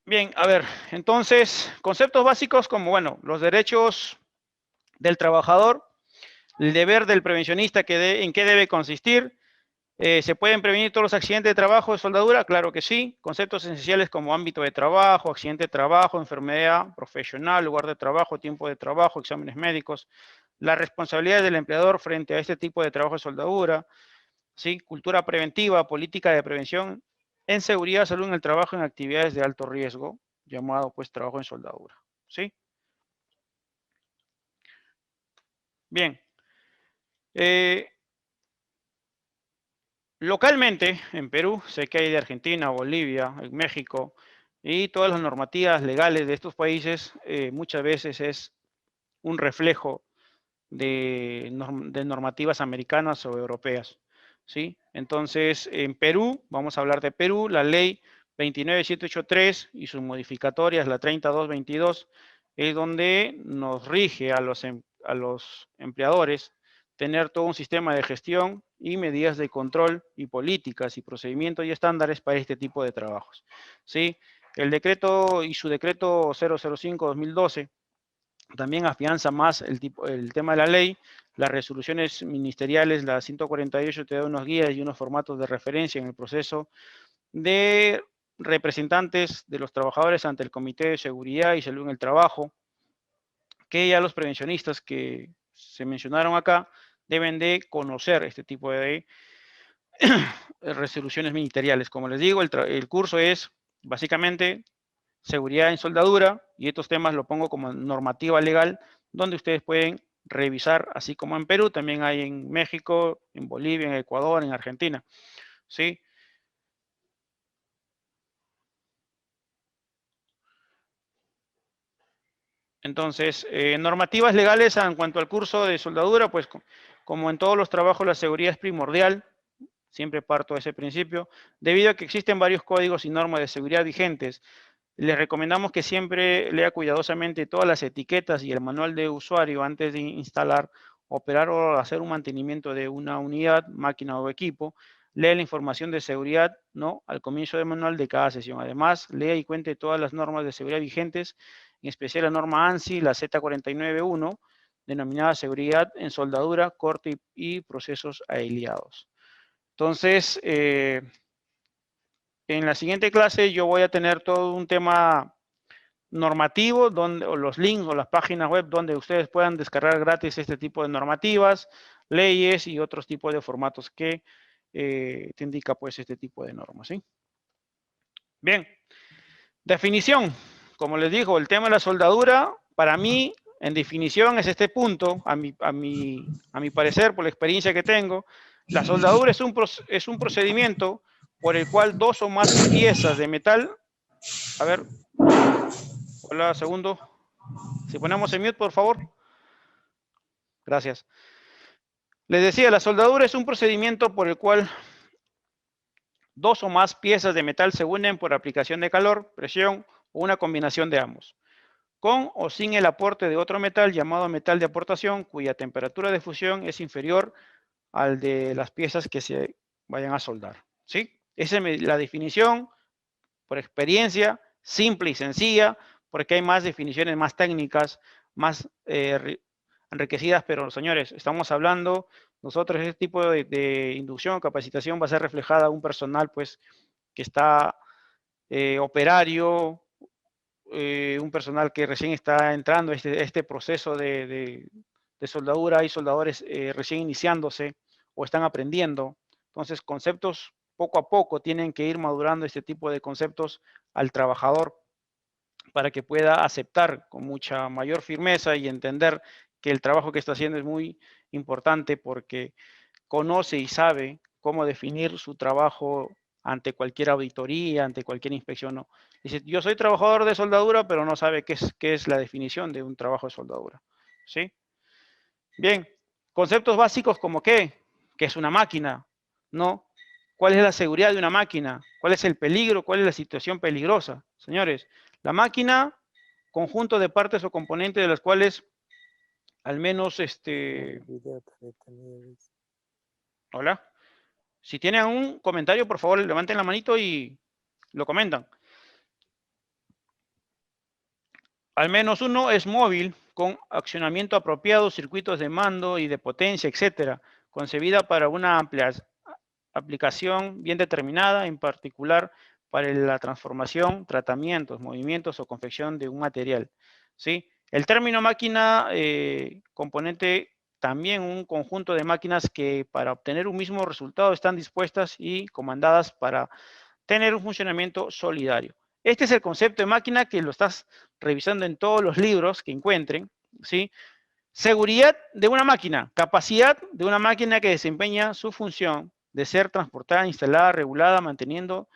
Bien, a ver, entonces, conceptos básicos como, bueno, los derechos del trabajador, el deber del prevencionista, en qué debe consistir. ¿Se pueden prevenir todos los accidentes de trabajo de soldadura? Claro que sí. Conceptos esenciales como ámbito de trabajo, accidente de trabajo, enfermedad profesional, lugar de trabajo, tiempo de trabajo, exámenes médicos, la responsabilidad del empleador frente a este tipo de trabajo de soldadura, ¿sí? Cultura preventiva, política de prevención en seguridad, salud en el trabajo en actividades de alto riesgo, llamado pues trabajo en soldadura, ¿sí? Bien. Eh, Localmente, en Perú, sé que hay de Argentina, Bolivia, en México, y todas las normativas legales de estos países muchas veces es un reflejo de normativas americanas o europeas, ¿sí? Entonces, en Perú, vamos a hablar de Perú, la ley 29783 y sus modificatorias, la 30222, es donde nos rige a los empleadores tener todo un sistema de gestión y medidas de control y políticas y procedimientos y estándares para este tipo de trabajos, ¿sí? El decreto y su decreto 005-2012 también afianza más el tema de la ley. Las resoluciones ministeriales, la 148, te da unos guías y unos formatos de referencia en el proceso de representantes de los trabajadores ante el Comité de Seguridad y Salud en el Trabajo, que ya los prevencionistas que se mencionaron acá deben de conocer este tipo de resoluciones ministeriales. Como les digo, el curso es básicamente seguridad en soldadura, y estos temas lo pongo como normativa legal, donde ustedes pueden revisar, así como en Perú, también hay en México, en Bolivia, en Ecuador, en Argentina, ¿sí? Entonces, normativas legales en cuanto al curso de soldadura, pues como en todos los trabajos, la seguridad es primordial, siempre parto de ese principio, debido a que existen varios códigos y normas de seguridad vigentes. Les recomendamos que siempre lea cuidadosamente todas las etiquetas y el manual de usuario antes de instalar, operar o hacer un mantenimiento de una unidad, máquina o equipo. Lea la información de seguridad, ¿no?, al comienzo del manual de cada sesión. Además, lea y cuente todas las normas de seguridad vigentes, en especial la norma ANSI, la Z491, denominada seguridad en soldadura, corte y procesos aislados. Entonces, en la siguiente clase yo voy a tener todo un tema normativo, donde, o los links o las páginas web donde ustedes puedan descargar gratis este tipo de normativas, leyes y otros tipos de formatos que te indica pues este tipo de normas, ¿sí? Bien, definición. Como les digo, el tema de la soldadura, para mí, en definición, es este punto, a mi parecer, por la experiencia que tengo. La soldadura es un procedimiento por el cual dos o más piezas de metal, a ver, hola, segundo, si ponemos en mute, por favor. Gracias. Les decía, la soldadura es un procedimiento por el cual dos o más piezas de metal se unen por aplicación de calor, presión o una combinación de ambos, con o sin el aporte de otro metal llamado metal de aportación, cuya temperatura de fusión es inferior al de las piezas que se vayan a soldar, ¿sí? Esa es la definición por experiencia, simple y sencilla, porque hay más definiciones más técnicas, más enriquecidas, pero señores, estamos hablando, nosotros este tipo de inducción o capacitación va a ser reflejada a un personal pues que está operario, un personal que recién está entrando a este proceso de soldadura. Hay soldadores recién iniciándose o están aprendiendo. Entonces, conceptos poco a poco tienen que ir madurando este tipo de conceptos al trabajador para que pueda aceptar con mucha mayor firmeza y entender que el trabajo que está haciendo es muy importante porque conoce y sabe cómo definir su trabajo ante cualquier auditoría, ante cualquier inspección. No. Dice, yo soy trabajador de soldadura, pero no sabe qué es la definición de un trabajo de soldadura. ¿Sí? Bien, conceptos básicos como qué es una máquina, ¿no? ¿Cuál es la seguridad de una máquina? ¿Cuál es el peligro? ¿Cuál es la situación peligrosa? Señores, la máquina, conjunto de partes o componentes de las cuales al menos, hola, si tienen un comentario, por favor, levanten la manito y lo comentan. Al menos uno es móvil, con accionamiento apropiado, circuitos de mando y de potencia, etcétera, concebida para una aplicación bien determinada, en particular para la transformación, tratamientos, movimientos o confección de un material, ¿sí? El término máquina componente también un conjunto de máquinas que para obtener un mismo resultado están dispuestas y comandadas para tener un funcionamiento solidario. Este es el concepto de máquina que lo estás revisando en todos los libros que encuentren, ¿sí? Seguridad de una máquina, capacidad de una máquina que desempeña su función de ser transportada, instalada, regulada, mantenida,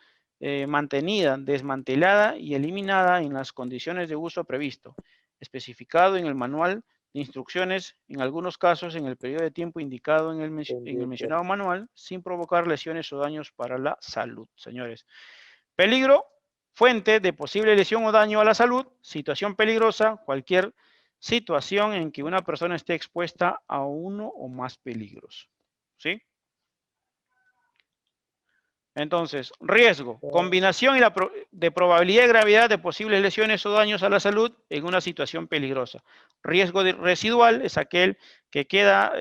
desmantelada y eliminada en las condiciones de uso previsto, especificado en el manual de instrucciones, en algunos casos en el periodo de tiempo indicado en el mencionado manual, sin provocar lesiones o daños para la salud, señores. Peligro, fuente de posible lesión o daño a la salud, situación peligrosa, cualquier situación en que una persona esté expuesta a uno o más peligros. ¿Sí? Entonces, riesgo, combinación de probabilidad y gravedad de posibles lesiones o daños a la salud en una situación peligrosa. Riesgo residual es aquel que queda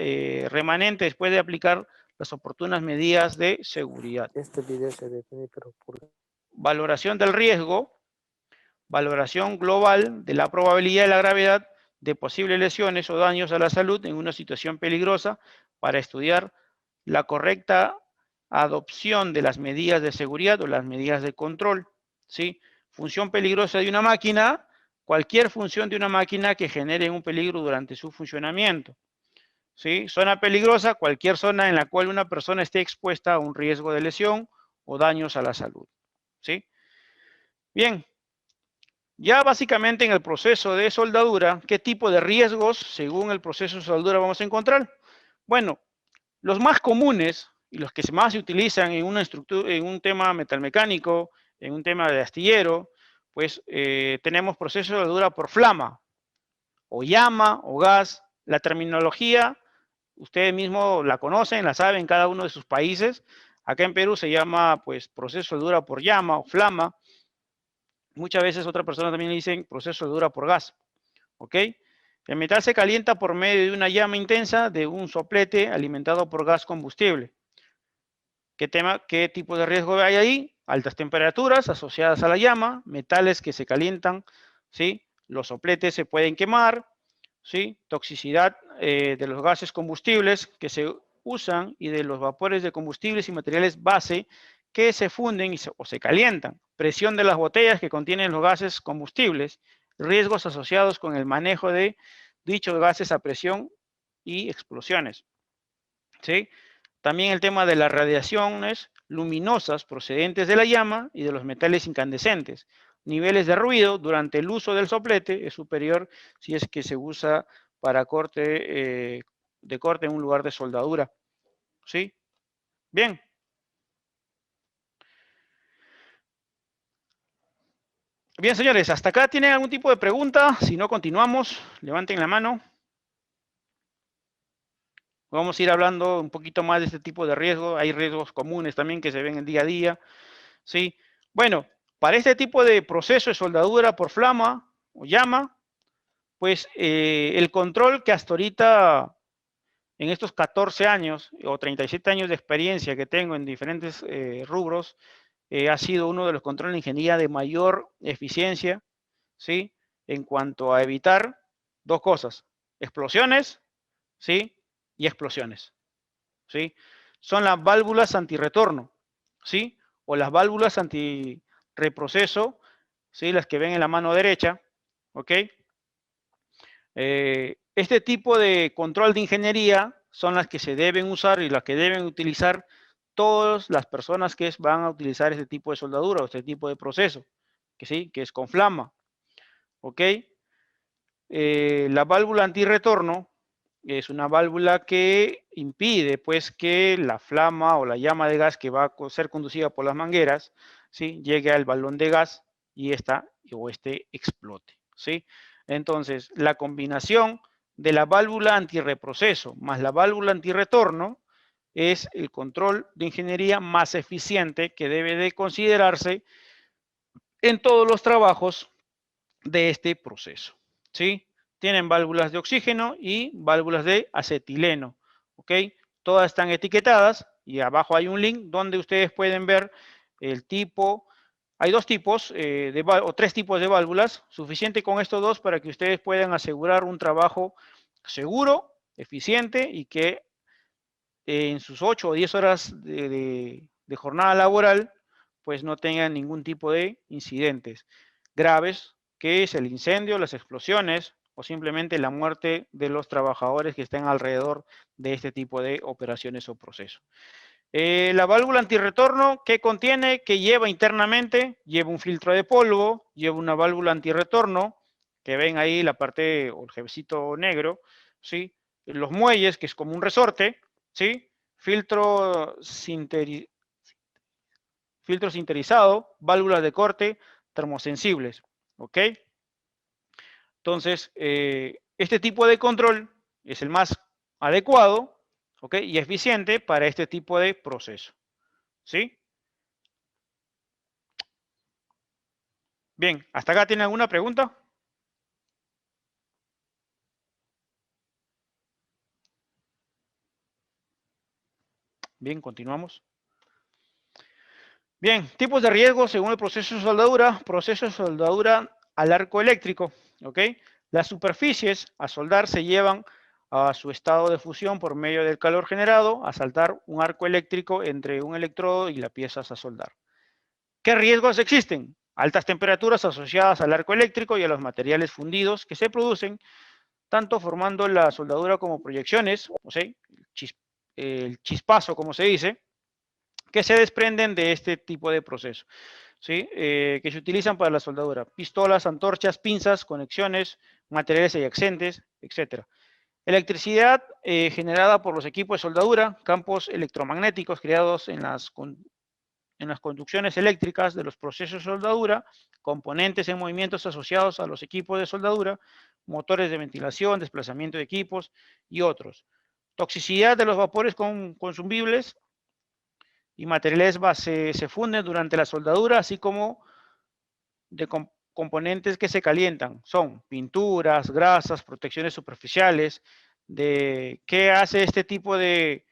remanente después de aplicar las oportunas medidas de seguridad. Este video se define, pero por... Valoración del riesgo, valoración global de la probabilidad y la gravedad de posibles lesiones o daños a la salud en una situación peligrosa para estudiar la correcta adopción de las medidas de seguridad o las medidas de control, ¿sí? Función peligrosa de una máquina, cualquier función de una máquina que genere un peligro durante su funcionamiento, ¿sí? Zona peligrosa, cualquier zona en la cual una persona esté expuesta a un riesgo de lesión o daños a la salud, ¿sí? Bien, ya básicamente en el proceso de soldadura, ¿qué tipo de riesgos, según el proceso de soldadura, vamos a encontrar? Bueno, los más comunes y los que más se utilizan en una estructura, en un tema metalmecánico, en un tema de astillero, pues tenemos proceso de soldadura por flama, o llama, o gas. La terminología, ustedes mismos la conocen, la saben en cada uno de sus países. Acá en Perú se llama, pues, proceso de soldadura por llama o flama. Muchas veces otra persona también le dicen proceso de soldadura por gas, ¿ok? El metal se calienta por medio de una llama intensa de un soplete alimentado por gas combustible. ¿Qué tipo de riesgo hay ahí? Altas temperaturas asociadas a la llama, metales que se calientan, ¿sí? Los sopletes se pueden quemar, ¿sí? Toxicidad de los gases combustibles que se usan y de los vapores de combustibles y materiales base que se funden o se calientan. Presión de las botellas que contienen los gases combustibles. Riesgos asociados con el manejo de dichos gases a presión y explosiones, ¿sí? También el tema de las radiaciones luminosas procedentes de la llama y de los metales incandescentes. Niveles de ruido durante el uso del soplete es superior si es que se usa para corte en un lugar de soldadura. ¿Sí? Bien. Bien, señores, hasta acá tienen algún tipo de pregunta. Si no, continuamos. Levanten la mano. Vamos a ir hablando un poquito más de este tipo de riesgos. Hay riesgos comunes también que se ven en el día a día. ¿Sí? Bueno, para este tipo de proceso de soldadura por flama o llama, pues el control que hasta ahorita, en estos 14 años o 37 años de experiencia que tengo en diferentes rubros, ha sido uno de los controles de ingeniería de mayor eficiencia, ¿sí? En cuanto a evitar dos cosas, explosiones, ¿sí? Y explosiones, ¿sí? Son las válvulas antirretorno, ¿sí? O las válvulas antirreproceso, ¿sí? Las que ven en la mano derecha, ¿ok? Este tipo de control de ingeniería son las que se deben usar y las que deben utilizar todas las personas que van a utilizar este tipo de soldadura o este tipo de proceso, que sí, que es con flama, ¿ok? La válvula antirretorno es una válvula que impide, pues, que la flama o la llama de gas que va a ser conducida por las mangueras, ¿sí? Llegue al balón de gas y este explote, ¿sí? Entonces, la combinación de la válvula antirreproceso más la válvula antirretorno es el control de ingeniería más eficiente que debe de considerarse en todos los trabajos de este proceso, ¿sí? Tienen válvulas de oxígeno y válvulas de acetileno, ¿ok? Todas están etiquetadas y abajo hay un link donde ustedes pueden ver el tipo. Hay dos tipos o tres tipos de válvulas, suficiente con estos dos para que ustedes puedan asegurar un trabajo seguro, eficiente y que en sus 8 o 10 horas de jornada laboral, pues no tengan ningún tipo de incidentes graves, que es el incendio, las explosiones o simplemente la muerte de los trabajadores que estén alrededor de este tipo de operaciones o procesos. La válvula antirretorno, ¿qué contiene? ¿Qué lleva internamente? Lleva un filtro de polvo, lleva una válvula antirretorno, que ven ahí la parte o el jevecito negro, ¿sí? Los muelles, que es como un resorte, ¿sí? Filtro, filtro sinterizado, válvulas de corte, termosensibles, ¿ok? Entonces, este tipo de control es el más adecuado, ¿ok? Y eficiente para este tipo de proceso, ¿sí? Bien, ¿hasta acá tiene alguna pregunta? Bien, continuamos. Bien, tipos de riesgo según el proceso de soldadura al arco eléctrico, ¿ok? Las superficies a soldar se llevan a su estado de fusión por medio del calor generado a saltar un arco eléctrico entre un electrodo y las piezas a soldar. ¿Qué riesgos existen? Altas temperaturas asociadas al arco eléctrico y a los materiales fundidos que se producen, tanto formando la soldadura como proyecciones, o sea, el chispazo, como se dice, que se desprenden de este tipo de proceso, ¿sí? Que se utilizan para la soldadura. Pistolas, antorchas, pinzas, conexiones, materiales adyacentes, etc. Electricidad generada por los equipos de soldadura, campos electromagnéticos creados en las conducciones eléctricas de los procesos de soldadura, componentes en movimientos asociados a los equipos de soldadura, motores de ventilación, desplazamiento de equipos y otros. Toxicidad de los vapores consumibles y materiales base se funden durante la soldadura, así como de componentes que se calientan. Son pinturas, grasas, protecciones superficiales. ¿Qué hace este tipo de,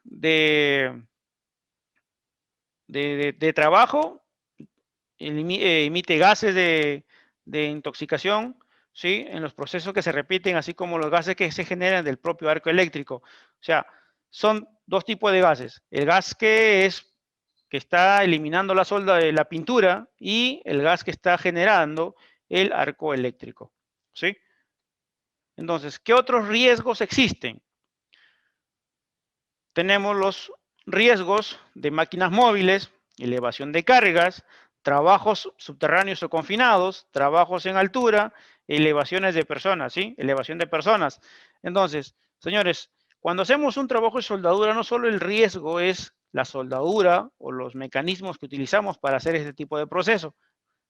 de trabajo? Emite gases de intoxicación, ¿sí? En los procesos que se repiten, así como los gases que se generan del propio arco eléctrico. O sea, son dos tipos de gases. El gas que está eliminando la solda de la pintura y el gas que está generando el arco eléctrico, ¿sí? Entonces, ¿qué otros riesgos existen? Tenemos los riesgos de máquinas móviles, elevación de cargas, trabajos subterráneos o confinados, trabajos en altura, elevaciones de personas, ¿sí? Elevación de personas. Entonces, señores, cuando hacemos un trabajo de soldadura, no solo el riesgo es la soldadura o los mecanismos que utilizamos para hacer este tipo de proceso,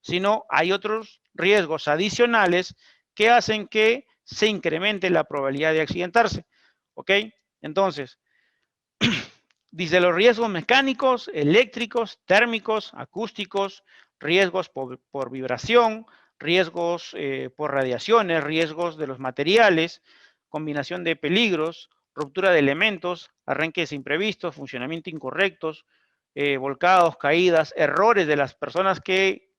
sino hay otros riesgos adicionales que hacen que se incremente la probabilidad de accidentarse, ¿ok? Entonces, dice los riesgos mecánicos, eléctricos, térmicos, acústicos, riesgos por vibración, riesgos por radiaciones, riesgos de los materiales, combinación de peligros, ruptura de elementos, arranques imprevistos, funcionamiento incorrectos, volcados, caídas, errores de las personas que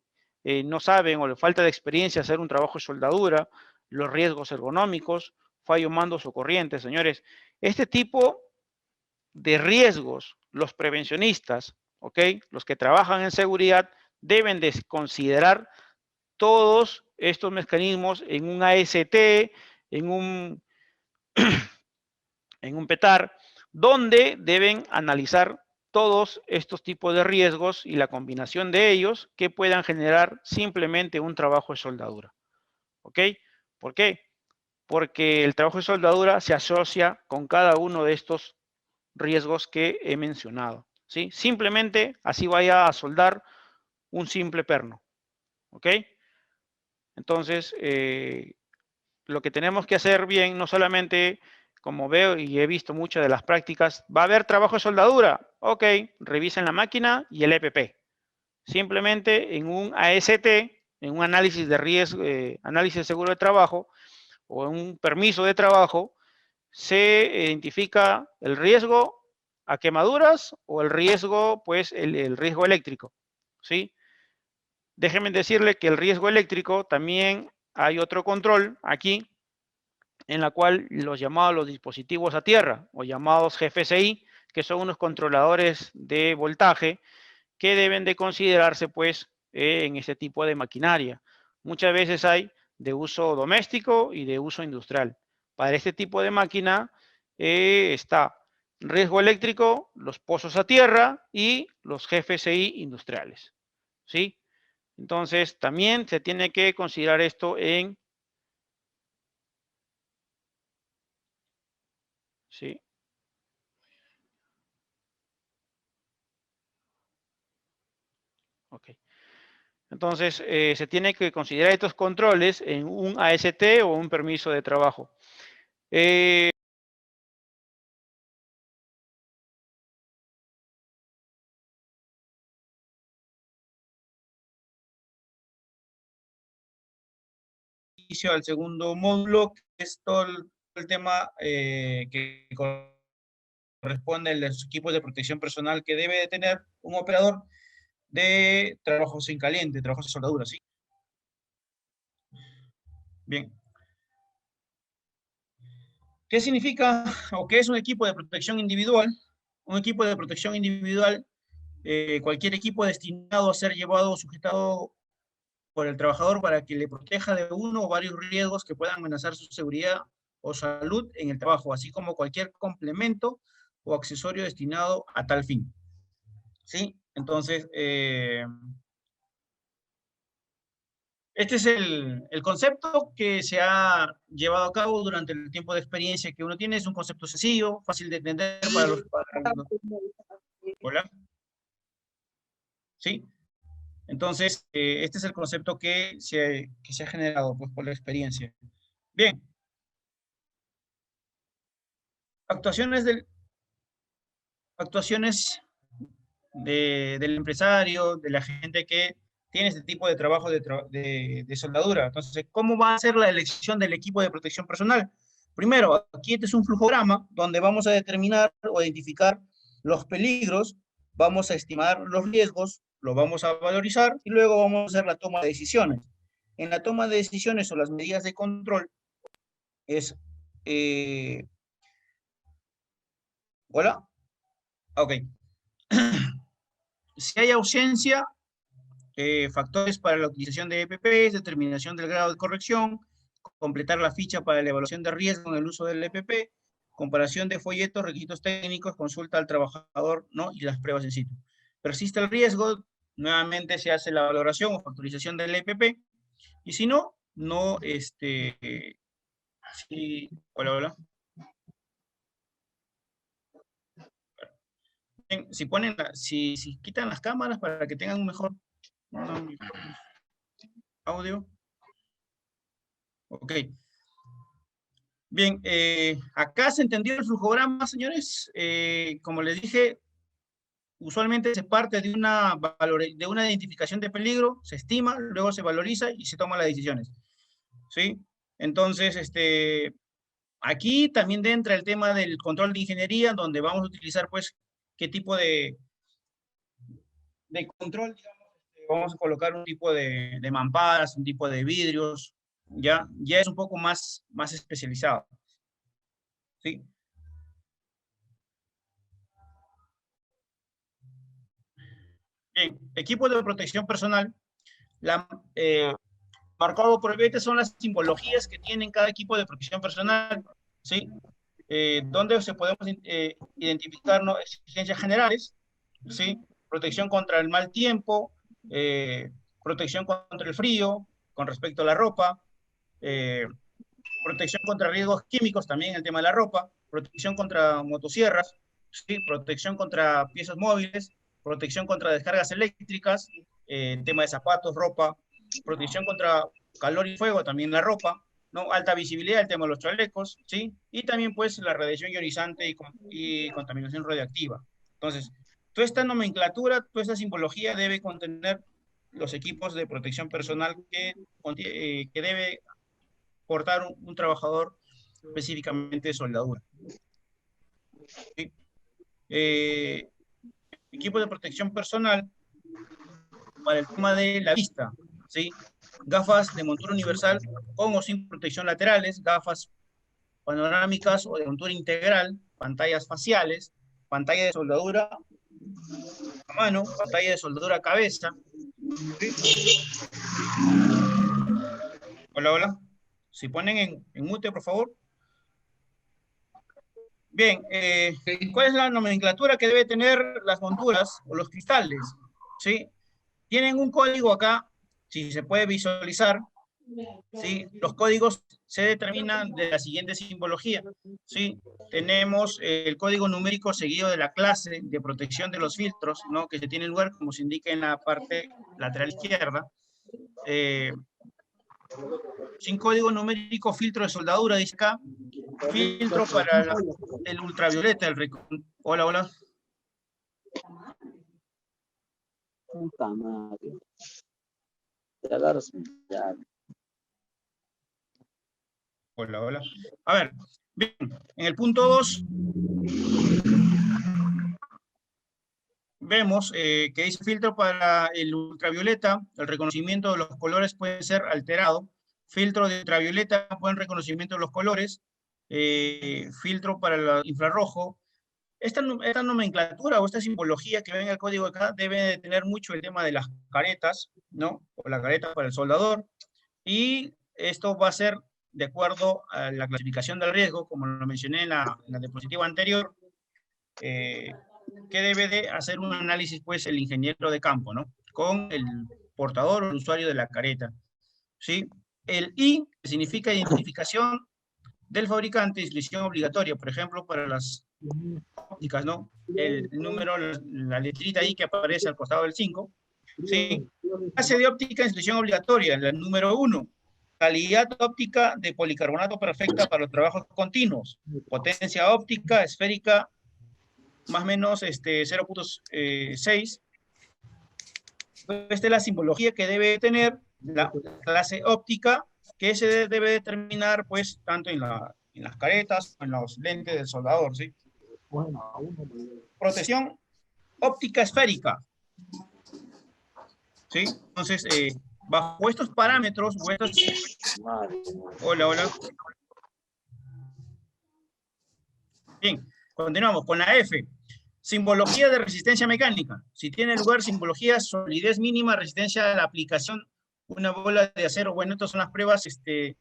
no saben o le falta de experiencia hacer un trabajo de soldadura, los riesgos ergonómicos, fallo mandos o corrientes, señores. Este tipo de riesgos, los prevencionistas, ¿ok? Los que trabajan en seguridad deben de considerar todos estos mecanismos en un AST, en un, en un PETAR, donde deben analizar todos estos tipos de riesgos y la combinación de ellos que puedan generar simplemente un trabajo de soldadura. ¿Ok? ¿Por qué? Porque el trabajo de soldadura se asocia con cada uno de estos riesgos que he mencionado, ¿sí? Simplemente así vaya a soldar un simple perno, ¿ok? Entonces, lo que tenemos que hacer bien, no solamente, como veo y he visto muchas de las prácticas, va a haber trabajo de soldadura, ok, revisen la máquina y el EPP. Simplemente en un AST, en un análisis de riesgo, análisis de seguro de trabajo o en un permiso de trabajo, se identifica el riesgo a quemaduras o el riesgo, pues, el riesgo eléctrico, ¿sí? Déjenme decirle que el riesgo eléctrico también hay otro control aquí, en la cual los dispositivos a tierra, o llamados GFCI, que son unos controladores de voltaje, que deben de considerarse, pues, en este tipo de maquinaria. Muchas veces hay de uso doméstico y de uso industrial. Para este tipo de máquina está riesgo eléctrico, los pozos a tierra y los GFCI industriales, ¿sí? Entonces, también se tiene que considerar esto en... ¿sí? Ok. Entonces, se tiene que considerar estos controles en un AST o un permiso de trabajo. Al segundo módulo, que es todo el tema que corresponde a los equipos de protección personal que debe de tener un operador de trabajos en caliente, trabajos de soldadura, ¿sí? Bien. ¿Qué significa o qué es un equipo de protección individual? Un equipo de protección individual, cualquier equipo destinado a ser llevado o sujetado por el trabajador para que le proteja de uno o varios riesgos que puedan amenazar su seguridad o salud en el trabajo, así como cualquier complemento o accesorio destinado a tal fin. ¿Sí? Entonces, este es el concepto que se ha llevado a cabo durante el tiempo de experiencia que uno tiene. Es un concepto sencillo, fácil de entender para los... Hola. ¿Sí? Entonces, este es el concepto que se ha generado pues, por la experiencia. Bien. Actuaciones del empresario, de la gente que tiene este tipo de trabajo de soldadura. Entonces, ¿cómo va a ser la elección del equipo de protección personal? Primero, aquí este es un flujograma donde vamos a determinar o identificar los peligros, vamos a estimar los riesgos, lo vamos a valorizar y luego vamos a hacer la toma de decisiones. En la toma de decisiones o las medidas de control es... ¿Hola? Ok. Si hay ausencia, factores para la utilización de EPPs, determinación del grado de corrección, completar la ficha para la evaluación de riesgo en el uso del EPP, comparación de folletos, requisitos técnicos, consulta al trabajador, ¿no? Y las pruebas en sitio. Persiste el riesgo, nuevamente se hace la valoración o factorización del EPP, y si no, no, si, hola, hola. Bien, si ponen, si quitan las cámaras para que tengan un mejor audio. Ok. Bien, acá se entendió el flujograma, señores. Como les dije, usualmente se parte de una identificación de peligro, se estima, luego se valoriza y se toman las decisiones. ¿Sí? Entonces, aquí también entra el tema del control de ingeniería, donde vamos a utilizar, pues, qué tipo de control, digamos, vamos a colocar un tipo de mamparas, un tipo de vidrios, ya es un poco más especializado. ¿Sí? Bien, equipos de protección personal, marcado por el BT son las simbologías que tienen cada equipo de protección personal, ¿sí? Donde se podemos identificar, ¿no?, exigencias generales, ¿sí? Protección contra el mal tiempo, protección contra el frío, con respecto a la ropa, protección contra riesgos químicos, también el tema de la ropa, protección contra motosierras, ¿sí? Protección contra piezas móviles, protección contra descargas eléctricas, tema de zapatos, ropa, protección contra calor y fuego, también la ropa, ¿no? Alta visibilidad, el tema de los chalecos, ¿sí? Y también, pues, la radiación ionizante y contaminación radiactiva. Entonces, toda esta nomenclatura, toda esta simbología debe contener los equipos de protección personal que debe portar un trabajador específicamente de soldadura. ¿Sí? Equipo de protección personal para el tema de la vista, ¿sí? Gafas de montura universal con o sin protección laterales, gafas panorámicas o de montura integral, pantallas faciales, pantalla de soldadura a mano, pantalla de soldadura a cabeza. ¿Sí? Hola, hola. Si ponen en mute, por favor. Bien, ¿cuál es la nomenclatura que debe tener las monturas o los cristales? ¿Sí? Tienen un código acá, si se puede visualizar, ¿sí? Los códigos se determinan de la siguiente simbología, ¿sí? Tenemos el código numérico seguido de la clase de protección de los filtros, ¿no? Que se tiene lugar, como se indica en la parte lateral izquierda. Sin código numérico, filtro de soldadura, dice acá. Filtro para el ultravioleta. Hola, hola. Puta madre. Ya agarras, ya. Hola, hola. A ver, bien, en el punto 2 vemos que dice filtro para el ultravioleta, el reconocimiento de los colores puede ser alterado. Filtro de ultravioleta, buen reconocimiento de los colores. Filtro para el infrarrojo. Esta nomenclatura o esta simbología que ven en el código acá debe de tener mucho el tema de las caretas, ¿no? O la careta para el soldador. Y esto va a ser de acuerdo a la clasificación del riesgo, como lo mencioné en la diapositiva anterior, que debe de hacer un análisis, pues, el ingeniero de campo, ¿no? Con el portador o el usuario de la careta, ¿sí? El I significa identificación del fabricante, inscripción obligatoria, por ejemplo, para las ópticas, ¿no? El número, la letrita I que aparece al costado del 5, ¿sí? Clase de óptica, inscripción obligatoria, la número 1. Calidad óptica de policarbonato perfecta para los trabajos continuos. Potencia óptica esférica más o menos 0.6. Esta es la simbología que debe tener la clase óptica, que se debe determinar, pues, tanto en las caretas, en los lentes del soldador, ¿sí? Protección óptica esférica, ¿sí? Entonces, bajo estos parámetros, Hola, hola. Bien, continuamos con la F. Simbología de resistencia mecánica. Si tiene lugar simbología, solidez mínima, resistencia a la aplicación, una bola de acero. Bueno, estas son las pruebas que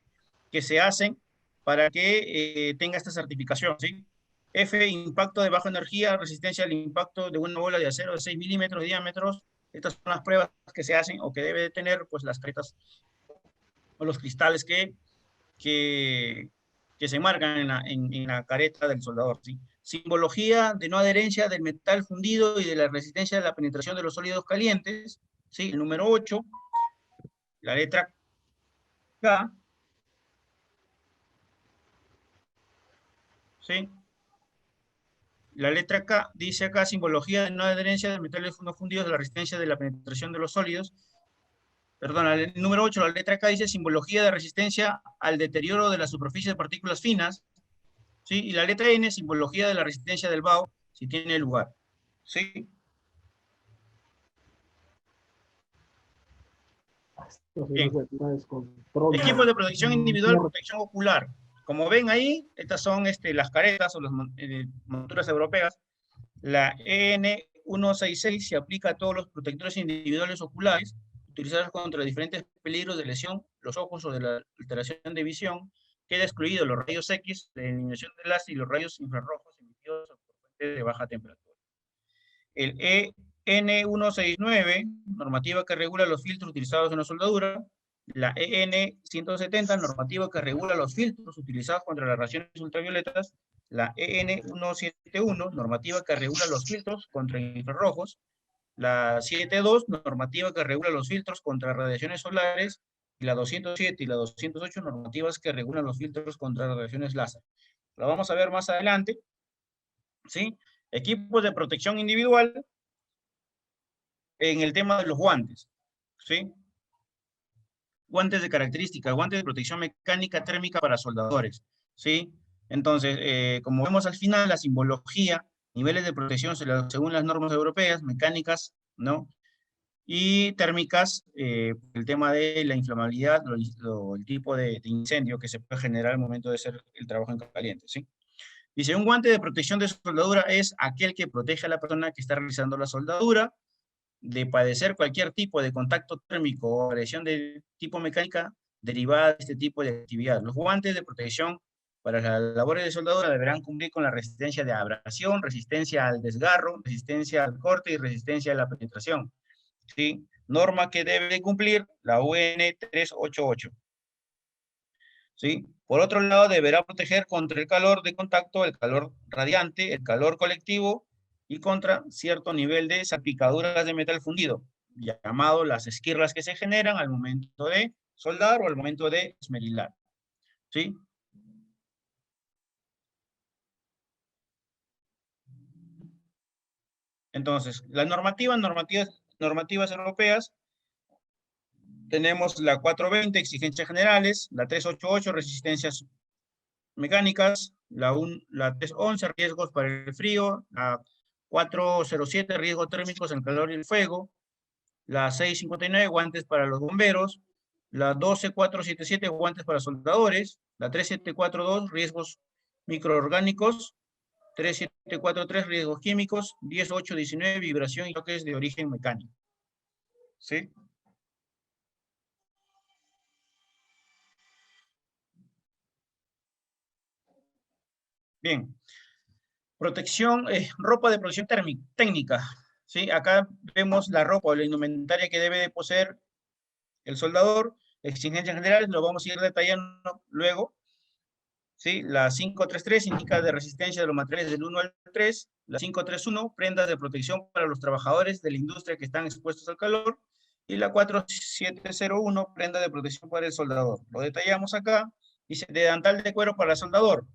se hacen para que tenga esta certificación, ¿sí? F, impacto de baja energía, resistencia al impacto de una bola de acero de 6 milímetros de diámetros. Estas son las pruebas que se hacen o que debe de tener, pues, las caretas o los cristales que se marcan en la careta del soldador, ¿sí? Simbología de no adherencia del metal fundido y de la resistencia de la penetración de los sólidos calientes, ¿sí? El número 8, la letra K, ¿sí? La letra K dice acá, simbología de no adherencia de metales no fundidos de la resistencia de la penetración de los sólidos. Perdón, el número 8, la letra K dice simbología de resistencia al deterioro de la superficie de partículas finas, ¿sí? Y la letra N, simbología de la resistencia del vaho, si tiene lugar, ¿sí? Bien. Equipos de protección individual, protección ocular. Como ven ahí, estas son las caretas o las monturas europeas. La EN166 se aplica a todos los protectores individuales oculares, utilizados contra diferentes peligros de lesión, los ojos o de la alteración de visión. Queda excluido los rayos X, la eliminación de láser y los rayos infrarrojos emitidos por fuentes de baja temperatura. El EN169, normativa que regula los filtros utilizados en la soldadura. La EN170, normativa que regula los filtros utilizados contra las radiaciones ultravioletas. La EN171, normativa que regula los filtros contra infrarrojos. La 72, normativa que regula los filtros contra radiaciones solares. Y la 207 y la 208, normativas que regulan los filtros contra radiaciones láser. Lo vamos a ver más adelante, ¿sí? Equipos de protección individual en el tema de los guantes. ¿sí? Guantes de características, guantes de protección mecánica térmica para soldadores, ¿sí? Entonces, como vemos al final, la simbología, niveles de protección según las normas europeas, mecánicas, ¿no? Y térmicas, el tema de la inflamabilidad, el tipo de incendio que se puede generar al momento de hacer el trabajo en caliente, ¿sí? Dice, un guante de protección de soldadura es aquel que protege a la persona que está realizando la soldadura de padecer cualquier tipo de contacto térmico o agresión de tipo mecánica derivada de este tipo de actividad. Los guantes de protección para las labores de soldadura deberán cumplir con la resistencia de abrasión, resistencia al desgarro, resistencia al corte y resistencia a la penetración, ¿sí? Norma que debe cumplir la UN 388. ¿Sí? Por otro lado, deberá proteger contra el calor de contacto, el calor radiante, el calor colectivo y contra cierto nivel de salpicaduras de metal fundido, llamado las esquirlas que se generan al momento de soldar o al momento de esmerilar. ¿Sí? Entonces, las normativas europeas, tenemos la 420, exigencias generales, la 388, resistencias mecánicas, la 311, riesgos para el frío, la 407, riesgos térmicos en el calor y el fuego, la 659, guantes para los bomberos, la 12477, guantes para soldadores, la 3742, riesgos microorgánicos, 3743, riesgos químicos, 10819, vibración y choques de origen mecánico. ¿Sí? Bien. Protección, ropa de protección técnica. ¿Sí? Acá vemos la ropa o la indumentaria que debe de poseer el soldador. Exigencias generales, lo vamos a ir detallando luego. ¿Sí? La 533 indica de resistencia de los materiales del 1 al 3. La 531, prendas de protección para los trabajadores de la industria que están expuestos al calor. Y la 4701, prenda de protección para el soldador. Lo detallamos acá. Dice, delantal de cuero para el soldador.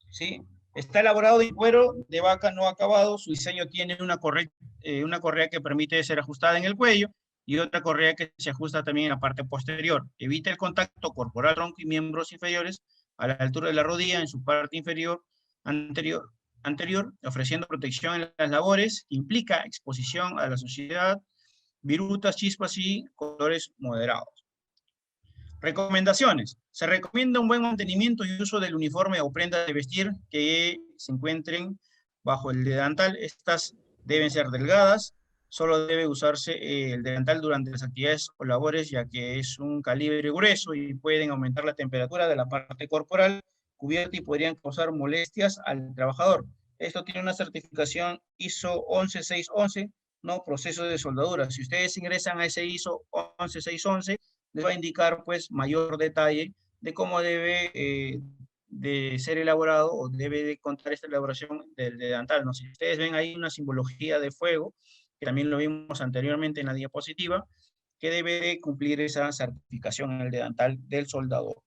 ¿Sí? Está elaborado de cuero de vaca no acabado. Su diseño tiene una correa que permite ser ajustada en el cuello y otra correa que se ajusta también en la parte posterior. Evita el contacto corporal, tronco y miembros inferiores a la altura de la rodilla en su parte anterior, ofreciendo protección en las labores. Implica exposición a la suciedad, virutas, chispas y colores moderados. Recomendaciones. Se recomienda un buen mantenimiento y uso del uniforme o prenda de vestir que se encuentren bajo el delantal. Estas deben ser delgadas. Solo debe usarse el delantal durante las actividades o labores, ya que es un calibre grueso y pueden aumentar la temperatura de la parte corporal cubierta y podrían causar molestias al trabajador. Esto tiene una certificación ISO 11611, ¿no? Proceso de soldadura. Si ustedes ingresan a ese ISO 11611, les va a indicar pues mayor detalle de cómo debe de ser elaborado o debe de contar esta elaboración del delantal, ¿no? Si ustedes ven ahí una simbología de fuego, que también lo vimos anteriormente en la diapositiva, que debe de cumplir esa certificación en el delantal del soldador.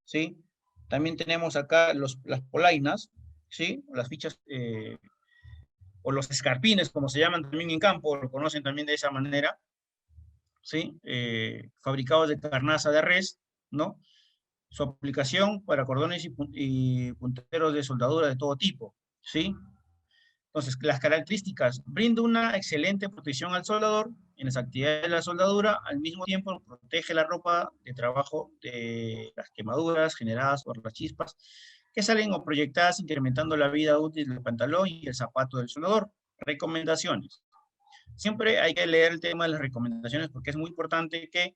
¿Sí? También tenemos acá las polainas, ¿sí? Las fichas o los escarpines, como se llaman también en campo, lo conocen también de esa manera, ¿sí? Fabricados de carnaza de res, ¿no? Su aplicación para cordones y punteros de soldadura de todo tipo, ¿sí? Entonces, las características: brinda una excelente protección al soldador en las actividades de la soldadura, al mismo tiempo protege la ropa de trabajo de las quemaduras generadas por las chispas que salen o proyectadas, incrementando la vida útil del pantalón y el zapato del soldador. Recomendaciones. Siempre hay que leer el tema de las recomendaciones porque es muy importante que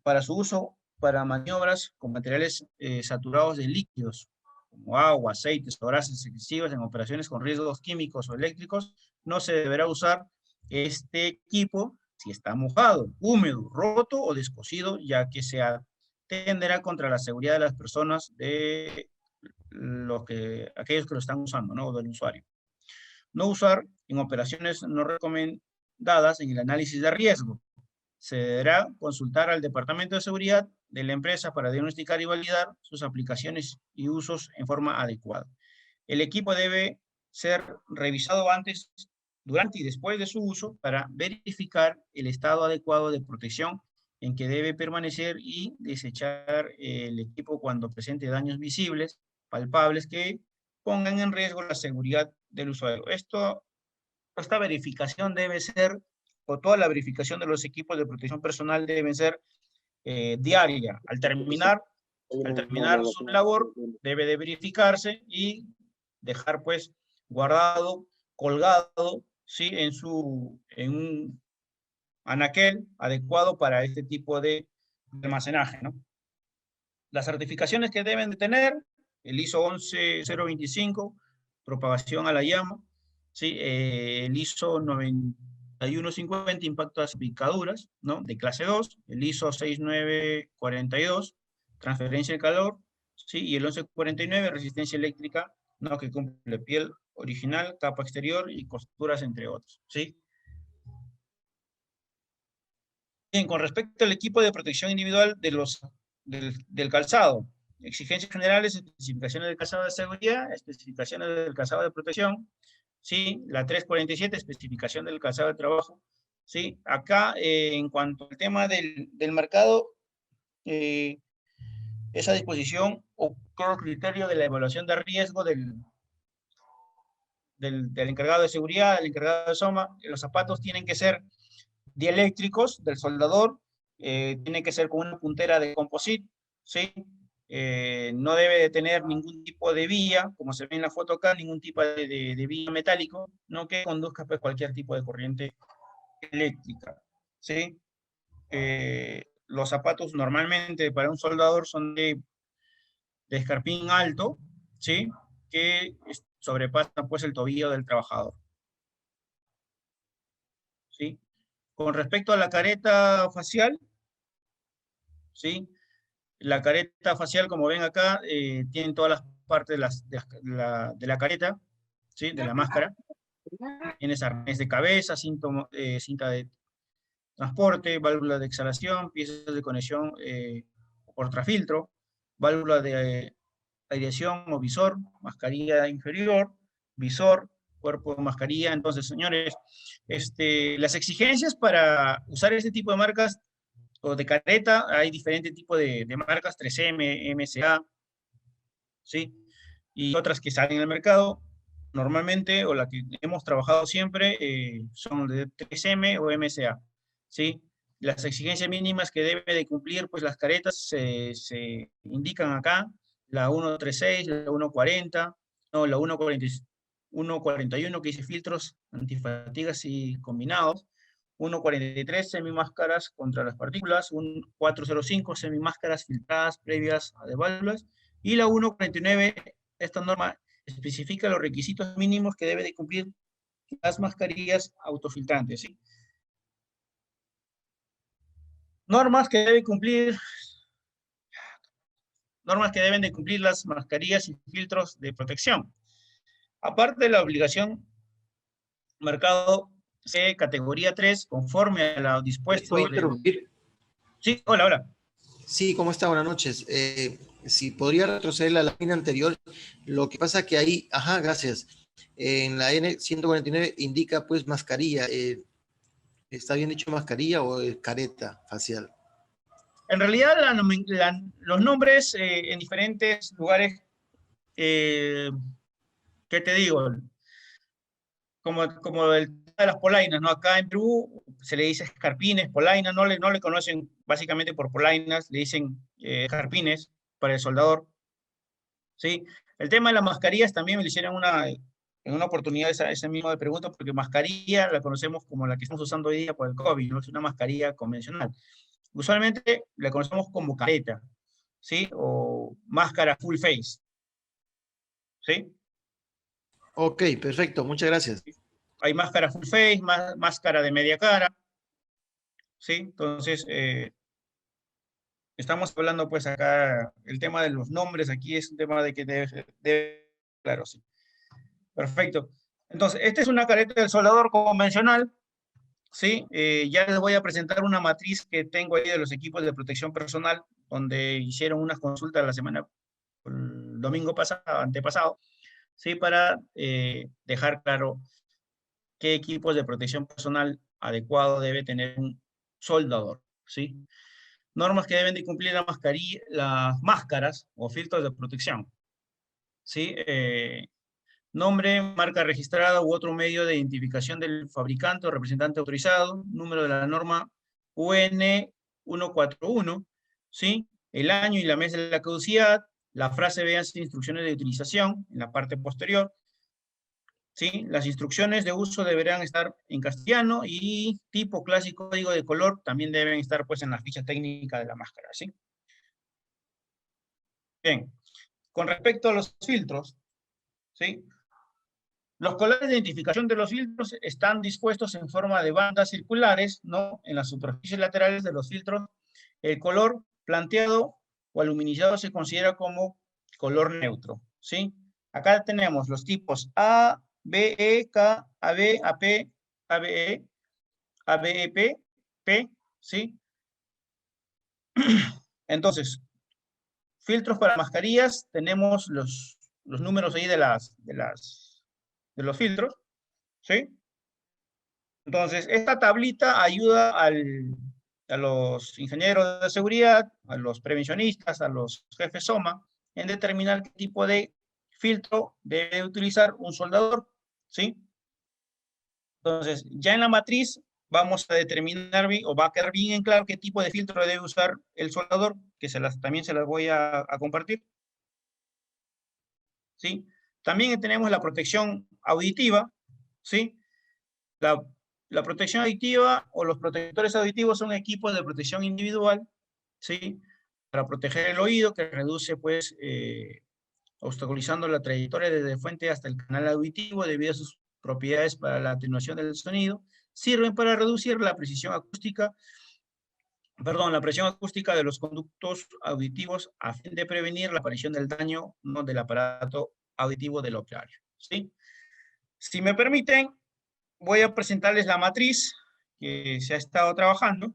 para su uso para maniobras con materiales saturados de líquidos, como agua, aceites o grasas excesivas en operaciones con riesgos químicos o eléctricos, no se deberá usar este equipo si está mojado, húmedo, roto o descosido, ya que se atenderá contra la seguridad de las personas, de aquellos que lo están usando, ¿no? O del usuario. No usar en operaciones no recomendadas en el análisis de riesgo. Se deberá consultar al Departamento de Seguridad de la empresa para diagnosticar y validar sus aplicaciones y usos en forma adecuada. El equipo debe ser revisado antes durante y después de su uso para verificar el estado adecuado de protección en que debe permanecer y desechar el equipo cuando presente daños visibles, palpables, que pongan en riesgo la seguridad del usuario. Esta verificación debe ser, o toda la verificación de los equipos de protección personal deben ser diaria. Al terminar su labor, debe de verificarse y dejar pues guardado, colgado, ¿sí? En un anaquel adecuado para este tipo de almacenaje, ¿no? Las certificaciones que deben de tener, el ISO 11025, propagación a la llama, ¿sí? El ISO 9150, impacto a las picaduras, ¿no? De clase 2, el ISO 6942, transferencia de calor, ¿sí? Y el 1149, resistencia eléctrica, ¿no? Que cumple piel original, capa exterior y costuras, entre otros, ¿sí? Bien, con respecto al equipo de protección individual del calzado, exigencias generales, especificaciones del calzado de seguridad, especificaciones del calzado de protección, ¿sí? La 347, especificación del calzado de trabajo, ¿sí? Acá, en cuanto al tema del mercado, esa disposición o criterio de la evaluación de riesgo del encargado de seguridad, del encargado de SOMA, los zapatos tienen que ser dieléctricos del soldador, tiene que ser con una puntera de composite, ¿sí? No debe de tener ningún tipo de vía, como se ve en la foto acá, ningún tipo de vía metálico, no que conduzca pues, cualquier tipo de corriente eléctrica, ¿sí? Los zapatos normalmente para un soldador son de escarpín alto, ¿sí? Que sobrepasan pues el tobillo del trabajador, ¿sí? Con respecto a la careta facial, ¿sí? La careta facial, como ven acá, tiene todas las partes de la careta, ¿sí? De la máscara. Tienes arnés de cabeza, cinta de transporte, válvula de exhalación, piezas de conexión portafiltro, válvula de aireación o visor, mascarilla inferior, visor, cuerpo de mascarilla. Entonces, señores, las exigencias para usar este tipo de marcas o de careta, hay diferentes tipos de marcas, 3M, MSA, ¿sí? Y otras que salen al mercado normalmente, o la que hemos trabajado siempre, son de 3M o MSA, ¿sí? Las exigencias mínimas que debe de cumplir, pues las caretas se indican acá, la 136, la 140, no, la 141 que dice filtros antifatigas y combinados, 143 semimáscaras contra las partículas, un 405 semimáscaras filtradas previas a de válvulas, y la 149, esta norma especifica los requisitos mínimos que debe de cumplir las mascarillas autofiltrantes, ¿sí? Normas que deben de cumplir las mascarillas y filtros de protección. Aparte de la obligación, mercado C, categoría 3, conforme a lo dispuesto. ¿Puedo interrumpir? Sí, hola, hola. Sí, ¿cómo está? Buenas noches. Si podría retroceder la lámina anterior, lo que pasa que ahí, ajá, gracias. En la N149 indica pues mascarilla. ¿Está bien dicho mascarilla o careta facial? En realidad, los nombres en diferentes lugares, ¿qué te digo? Como el tema de las polainas, ¿no? Acá en Perú se le dice escarpines, polainas, no le conocen básicamente por polainas, le dicen escarpines para el soldador, ¿sí? El tema de las mascarillas también me lo hicieron en una oportunidad esa misma pregunta, porque mascarilla la conocemos como la que estamos usando hoy día por el COVID, ¿no? Es una mascarilla convencional. Usualmente la conocemos como careta, ¿sí? O máscara full face, ¿sí? Ok, perfecto, muchas gracias. Hay máscara full face, máscara de media cara, ¿sí? Entonces, estamos hablando pues acá, el tema de los nombres aquí es un tema de que debe claro, sí. Perfecto. Entonces, esta es una careta del soldador convencional, ¿sí? Ya les voy a presentar una matriz que tengo ahí de los equipos de protección personal, donde hicieron unas consultas el domingo pasado, antepasado, ¿sí? Para dejar claro qué equipos de protección personal adecuado debe tener un soldador, ¿sí? Normas que deben de cumplir las máscaras o filtros de protección, ¿sí? Nombre, marca registrada u otro medio de identificación del fabricante o representante autorizado, número de la norma UN 141, ¿sí? El año y la mes de la caducidad, la frase véanse instrucciones de utilización en la parte posterior, ¿sí? Las instrucciones de uso deberán estar en castellano y tipo, clase y código de color también deben estar pues en la ficha técnica de la máscara, ¿sí? Bien, con respecto a los filtros, ¿sí? Los colores de identificación de los filtros están dispuestos en forma de bandas circulares, ¿no? En las superficies laterales de los filtros, el color planteado o aluminizado se considera como color neutro, ¿sí? Acá tenemos los tipos A, B, E, K, AB, AP, ABE, ABEP, P, ¿sí? Entonces, filtros para mascarillas, tenemos los números ahí de los filtros, ¿sí? Entonces, esta tablita ayuda a los ingenieros de seguridad, a los prevencionistas, a los jefes SOMA, en determinar qué tipo de filtro debe utilizar un soldador, ¿sí? Entonces, ya en la matriz vamos a determinar, o va a quedar bien en claro qué tipo de filtro debe usar el soldador, que también se las voy a compartir, ¿sí? También tenemos la protección auditiva, ¿sí? La protección auditiva o los protectores auditivos son equipos de protección individual, ¿sí? Para proteger el oído, que reduce, pues, obstaculizando la trayectoria desde fuente hasta el canal auditivo debido a sus propiedades para la atenuación del sonido. Sirven para reducir la presión acústica de los conductos auditivos a fin de prevenir la aparición del daño, ¿no?, del aparato auditivo del operario, ¿sí? Si me permiten, voy a presentarles la matriz que se ha estado trabajando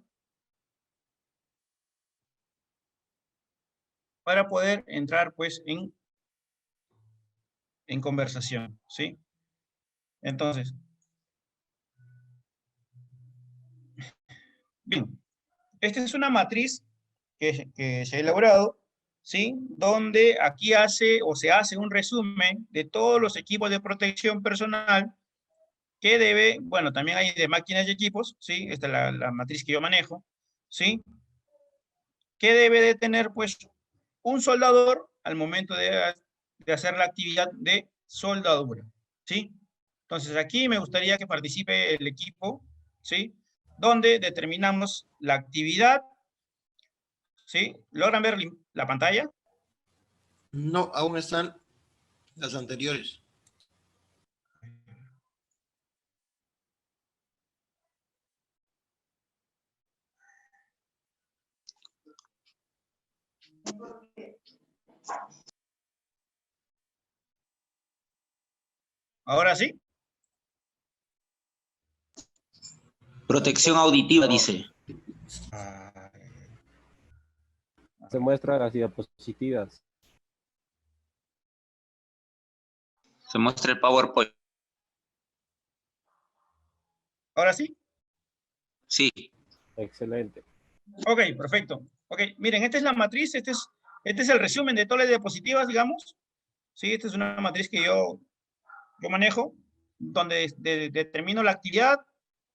para poder entrar, pues, en conversación, ¿sí? Entonces, bien, esta es una matriz que se ha elaborado, ¿sí? Donde aquí se hace un resumen de todos los equipos de protección personal que debe, bueno, también hay de máquinas y equipos, ¿sí? Esta es la matriz que yo manejo, ¿sí? Que debe de tener, pues, un soldador al momento de hacer la actividad de soldadura, ¿sí? Entonces, aquí me gustaría que participe el equipo, ¿sí? Donde determinamos la actividad, ¿sí? ¿Logran ver la pantalla? No, aún están las anteriores. ¿Ahora sí? Protección auditiva, dice. Se muestran las diapositivas. Se muestra el PowerPoint. ¿Ahora sí? Sí. Excelente. Ok, perfecto. Ok, miren, esta es la matriz, este es el resumen de todas las diapositivas, digamos. Sí, esta es una matriz que yo manejo, donde determino la actividad,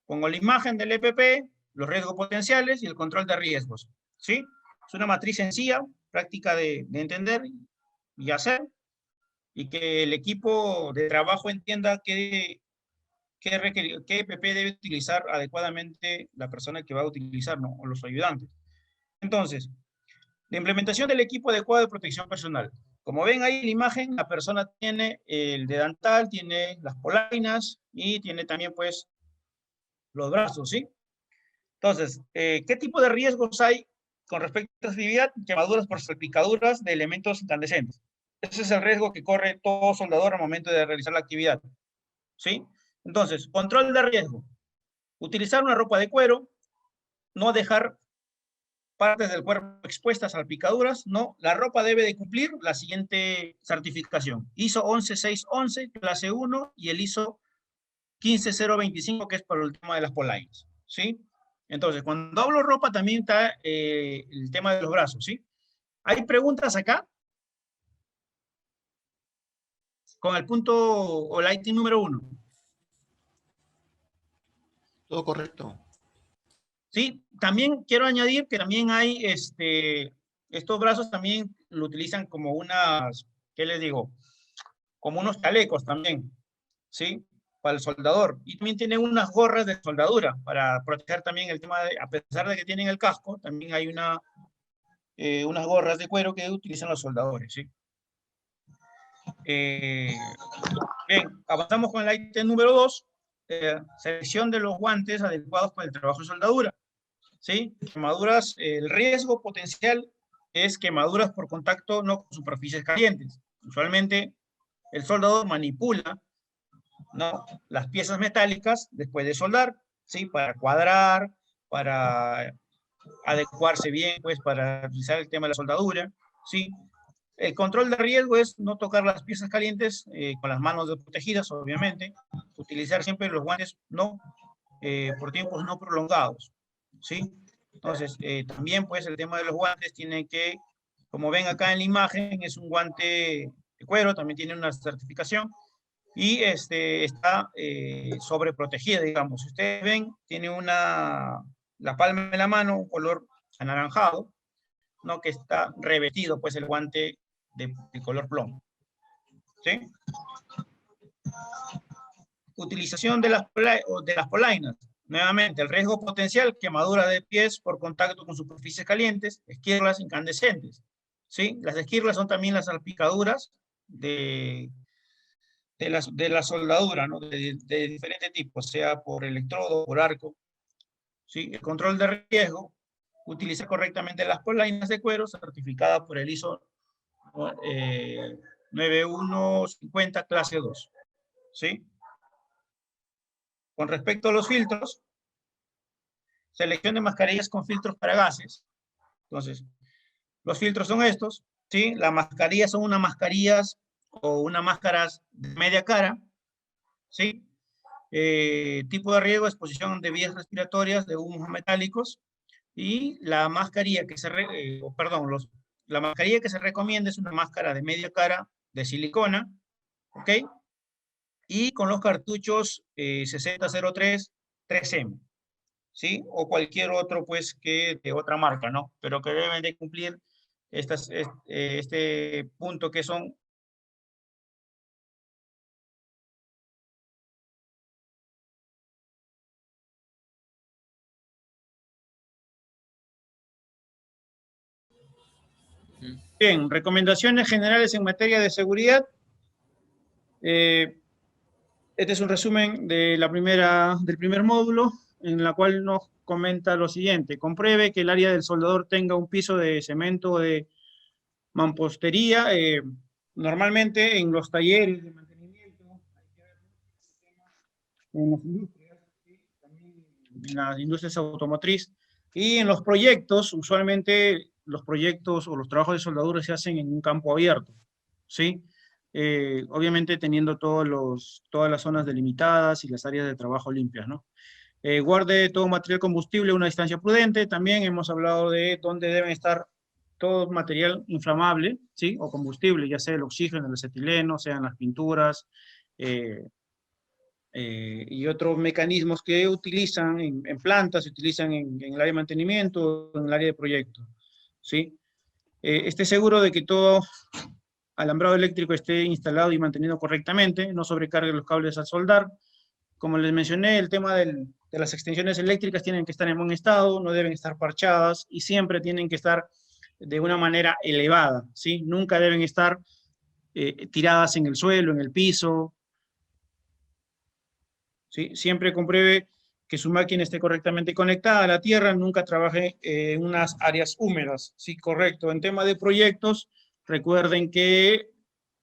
pongo la imagen del EPP, los riesgos potenciales y el control de riesgos. ¿Sí? Es una matriz sencilla, práctica de entender y hacer, y que el equipo de trabajo entienda qué EPP debe utilizar adecuadamente la persona que va a utilizar, ¿no? O los ayudantes. Entonces, la implementación del equipo adecuado de protección personal. Como ven ahí en la imagen, la persona tiene el delantal, tiene las polainas y tiene también, pues, los brazos, ¿sí? Entonces, ¿qué tipo de riesgos hay con respecto a actividad? Quemaduras por salpicaduras de elementos incandescentes. Ese es el riesgo que corre todo soldador al momento de realizar la actividad, ¿sí? Entonces, control de riesgo. Utilizar una ropa de cuero, no dejar partes del cuerpo expuestas a salpicaduras, no. La ropa debe de cumplir la siguiente certificación. ISO 11611, clase 1, y el ISO 15025, que es para el tema de las polainas, ¿sí? Entonces, cuando hablo ropa, también está el tema de los brazos, ¿sí? ¿Hay preguntas acá? Con el punto o el item número 1. Todo correcto. Sí, también quiero añadir que también hay estos brazos también lo utilizan como unas, ¿qué les digo? Como unos chalecos también, ¿sí? Para el soldador. Y también tienen unas gorras de soldadura para proteger también el tema de, a pesar de que tienen el casco, también hay unas gorras de cuero que utilizan los soldadores, ¿sí? Bien, avanzamos con el ítem número 2. Selección de los guantes adecuados para el trabajo de soldadura. ¿Sí? Quemaduras, el riesgo potencial es quemaduras por contacto no con superficies calientes. Usualmente el soldador manipula, ¿no?, las piezas metálicas después de soldar, ¿sí? Para cuadrar, para adecuarse bien, pues para realizar el tema de la soldadura, ¿sí? El control de riesgo es no tocar las piezas calientes con las manos desprotegidas, obviamente. Utilizar siempre los guantes por tiempos no prolongados, ¿sí? Entonces, también pues el tema de los guantes tiene que, como ven acá en la imagen, es un guante de cuero, también tiene una certificación y está sobreprotegida, digamos. Si ustedes ven, tiene la palma de la mano, un color anaranjado, ¿no?, que está revestido pues el guante de color plomo, ¿sí? Utilización de las polainas. Nuevamente, el riesgo potencial, quemadura de pies por contacto con superficies calientes, esquirlas incandescentes, ¿sí? Las esquirlas son también las salpicaduras de la soldadura, ¿no?, de diferentes tipos, sea por electrodo, por arco, ¿sí? El control de riesgo, utiliza correctamente las polainas de cuero certificadas por el ISO 9150 clase 2, ¿sí? Con respecto a los filtros, selección de mascarillas con filtros para gases. Entonces, los filtros son estos, ¿sí? Las mascarillas son unas mascarillas o unas máscaras de media cara, ¿sí? Tipo de riesgo, exposición de vías respiratorias de humos metálicos, y la mascarilla que la mascarilla que se recomienda es una máscara de media cara de silicona, ¿ok? Y con los cartuchos 6003 3M, ¿sí? O cualquier otro, pues, de otra marca, ¿no? Pero que deben de cumplir este punto que son. Bien, recomendaciones generales en materia de seguridad. Este es un resumen de del primer módulo, en la cual nos comenta lo siguiente: compruebe que el área del soldador tenga un piso de cemento o de mampostería. Normalmente en los talleres de mantenimiento, en las industrias, también en las industrias automotriz y en los proyectos, usualmente los proyectos o los trabajos de soldadura se hacen en un campo abierto, ¿sí? Obviamente teniendo todas las zonas delimitadas y las áreas de trabajo limpias, ¿no? Guarde todo material combustible a una distancia prudente. También hemos hablado de dónde deben estar todo material inflamable, ¿sí? O combustible, ya sea el oxígeno, el acetileno, sean las pinturas, y otros mecanismos que utilizan en plantas, se utilizan en el área de mantenimiento, en el área de proyecto, ¿sí? Esté seguro de que todo alambrado eléctrico esté instalado y mantenido correctamente, no sobrecargue los cables al soldar. Como les mencioné, el tema de las extensiones eléctricas tienen que estar en buen estado, no deben estar parchadas y siempre tienen que estar de una manera elevada, ¿sí? Nunca deben estar tiradas en el suelo, en el piso, ¿sí? Siempre compruebe que su máquina esté correctamente conectada a la tierra, nunca trabaje en unas áreas húmedas, ¿sí? Correcto. En tema de proyectos, recuerden que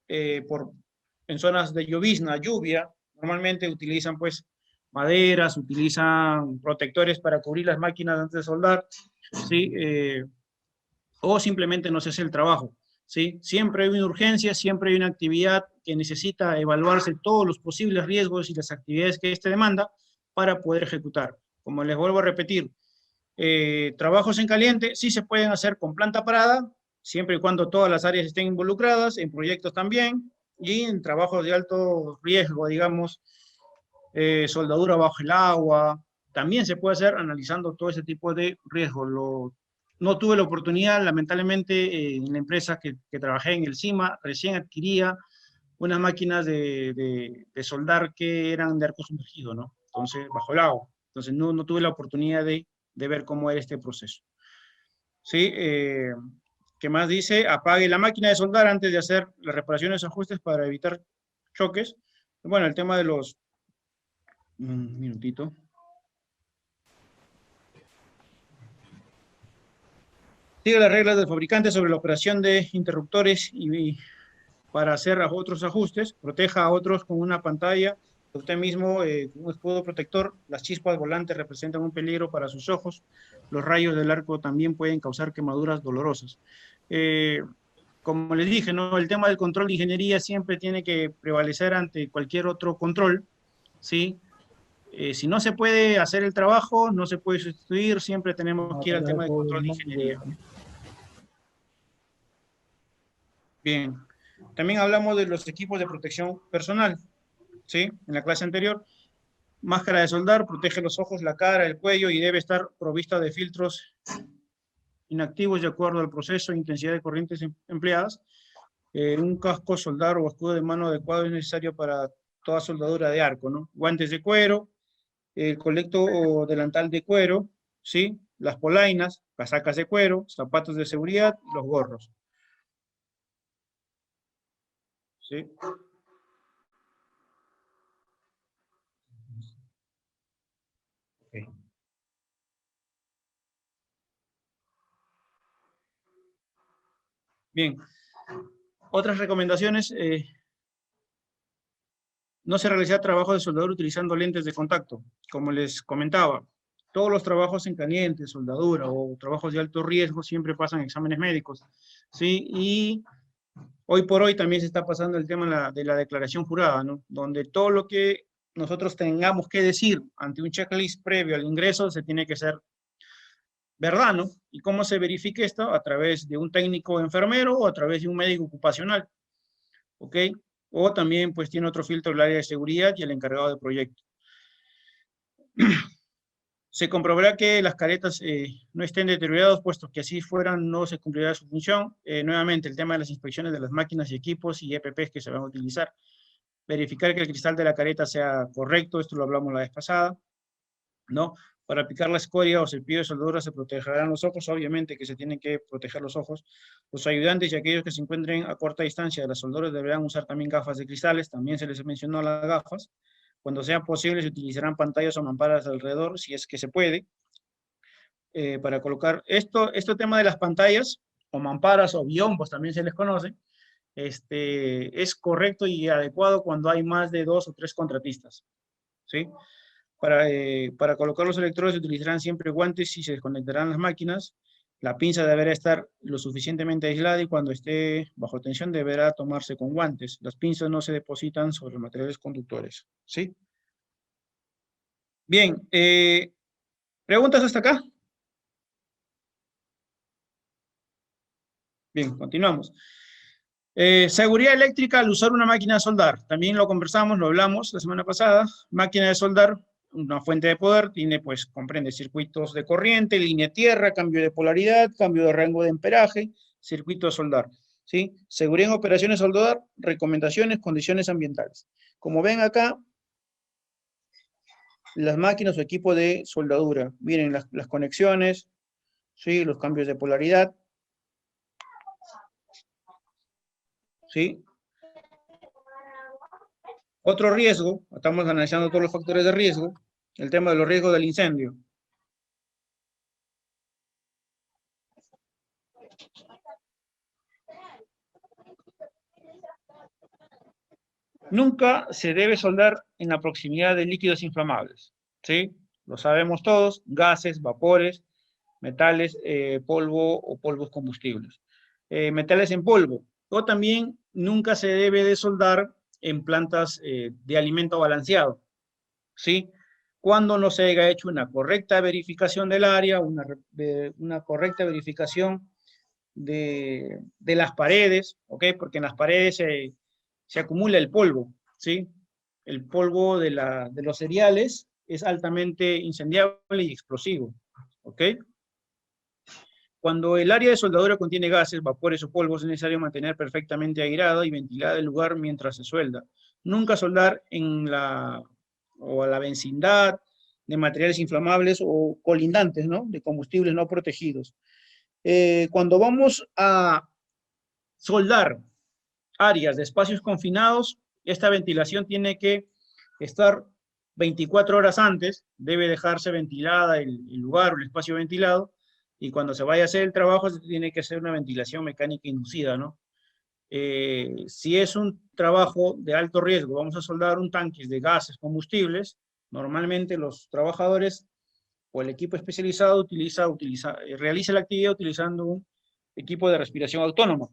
en zonas de llovizna, lluvia, normalmente utilizan pues maderas, utilizan protectores para cubrir las máquinas antes de soldar, ¿sí? O simplemente no se hace el trabajo, ¿sí? Siempre hay una urgencia, siempre hay una actividad que necesita evaluarse todos los posibles riesgos y las actividades que éste demanda para poder ejecutar. Como les vuelvo a repetir, trabajos en caliente sí se pueden hacer con planta parada, siempre y cuando todas las áreas estén involucradas, en proyectos también, y en trabajos de alto riesgo, digamos, soldadura bajo el agua, también se puede hacer analizando todo ese tipo de riesgos. No tuve la oportunidad, lamentablemente, en la empresa que trabajé en el CIMA, recién adquiría unas máquinas de soldar que eran de arco sumergido, ¿no? Entonces, bajo el agua. Entonces, no tuve la oportunidad de ver cómo era este proceso. ¿Sí? ¿Qué más dice? Apague la máquina de soldar antes de hacer las reparaciones o ajustes para evitar choques. Bueno, el tema de los... Un minutito. Sigue las reglas del fabricante sobre la operación de interruptores y para hacer otros ajustes. Proteja a otros con una pantalla. Usted mismo, un escudo protector. Las chispas volantes representan un peligro para sus ojos. Los rayos del arco también pueden causar quemaduras dolorosas. Como les dije, ¿no? El tema del control de ingeniería siempre tiene que prevalecer ante cualquier otro control, ¿sí? Si no se puede hacer el trabajo, no se puede sustituir, siempre tenemos que ir al tema del control de ingeniería. Bien, también hablamos de los equipos de protección personal, ¿sí? En la clase anterior, máscara de soldar, protege los ojos, la cara, el cuello y debe estar provista de filtros inactivos de acuerdo al proceso e intensidad de corrientes empleadas. Un casco, soldar o escudo de mano adecuado es necesario para toda soldadura de arco, ¿no? Guantes de cuero, el colecto o delantal de cuero, ¿sí? Las polainas, casacas de cuero, zapatos de seguridad y los gorros. ¿Sí? Okay. Bien. Otras recomendaciones. No se realiza trabajo de soldadura utilizando lentes de contacto. Como les comentaba, todos los trabajos en caliente, soldadura o trabajos de alto riesgo siempre pasan exámenes médicos, ¿sí? Y hoy por hoy también se está pasando el tema de la declaración jurada, ¿no? Donde todo lo que nosotros tengamos que decir ante un checklist previo al ingreso se tiene que ser verdad, ¿no? ¿Y cómo se verifica esto? A través de un técnico enfermero o a través de un médico ocupacional, ¿ok? O también, pues, tiene otro filtro el área de seguridad y el encargado de proyecto. Se comprobará que las caretas no estén deterioradas, puesto que así fueran, no se cumplirá su función. Nuevamente, el tema de las inspecciones de las máquinas y equipos y EPPs que se van a utilizar. Verificar que el cristal de la careta sea correcto, esto lo hablamos la vez pasada, ¿no? Para aplicar la escoria o cepillo de soldadura se protegerán los ojos, obviamente que se tienen que proteger los ojos. Los ayudantes y aquellos que se encuentren a corta distancia de las soldaduras deberán usar también gafas de cristales, también se les mencionó las gafas. Cuando sea posible se utilizarán pantallas o mamparas alrededor, si es que se puede, para colocar este tema de las pantallas, o mamparas o biombos también se les conoce, es correcto y adecuado cuando hay más de 2 o 3 contratistas, ¿sí? Para colocar los electrodos se utilizarán siempre guantes y se desconectarán las máquinas. La pinza deberá estar lo suficientemente aislada y cuando esté bajo tensión deberá tomarse con guantes. Las pinzas no se depositan sobre materiales conductores, ¿sí? Bien, ¿preguntas hasta acá? Bien, continuamos. Seguridad eléctrica al usar una máquina de soldar. También lo conversamos, lo hablamos la semana pasada. Máquina de soldar, una fuente de poder, comprende circuitos de corriente, línea tierra, cambio de polaridad, cambio de rango de amperaje, circuito de soldar, ¿sí? Seguridad en operaciones de soldar, recomendaciones, condiciones ambientales. Como ven acá, las máquinas o equipo de soldadura, miren las conexiones, ¿sí? Los cambios de polaridad, ¿sí? Otro riesgo, estamos analizando todos los factores de riesgo, el tema de los riesgos del incendio. Nunca se debe soldar en la proximidad de líquidos inflamables, ¿sí? Lo sabemos todos, gases, vapores, metales, polvo o polvos combustibles. Metales en polvo. O también nunca se debe de soldar en plantas de alimento balanceado, ¿sí? Cuando no se haya hecho una correcta verificación del área, una correcta verificación de las paredes, ¿ok? Porque en las paredes se acumula el polvo, ¿sí? El polvo de los cereales es altamente incendiable y explosivo, ¿ok? Cuando el área de soldadura contiene gases, vapores o polvos, es necesario mantener perfectamente airada y ventilada el lugar mientras se suelda. Nunca soldar a la vecindad de materiales inflamables o colindantes, ¿no? De combustibles no protegidos. Cuando vamos a soldar áreas de espacios confinados, esta ventilación tiene que estar 24 horas antes, debe dejarse ventilada el lugar o el espacio ventilado, y cuando se vaya a hacer el trabajo se tiene que hacer una ventilación mecánica inducida, ¿no? Si es un trabajo de alto riesgo, vamos a soldar un tanque de gases combustibles, normalmente los trabajadores o el equipo especializado realiza la actividad utilizando un equipo de respiración autónoma,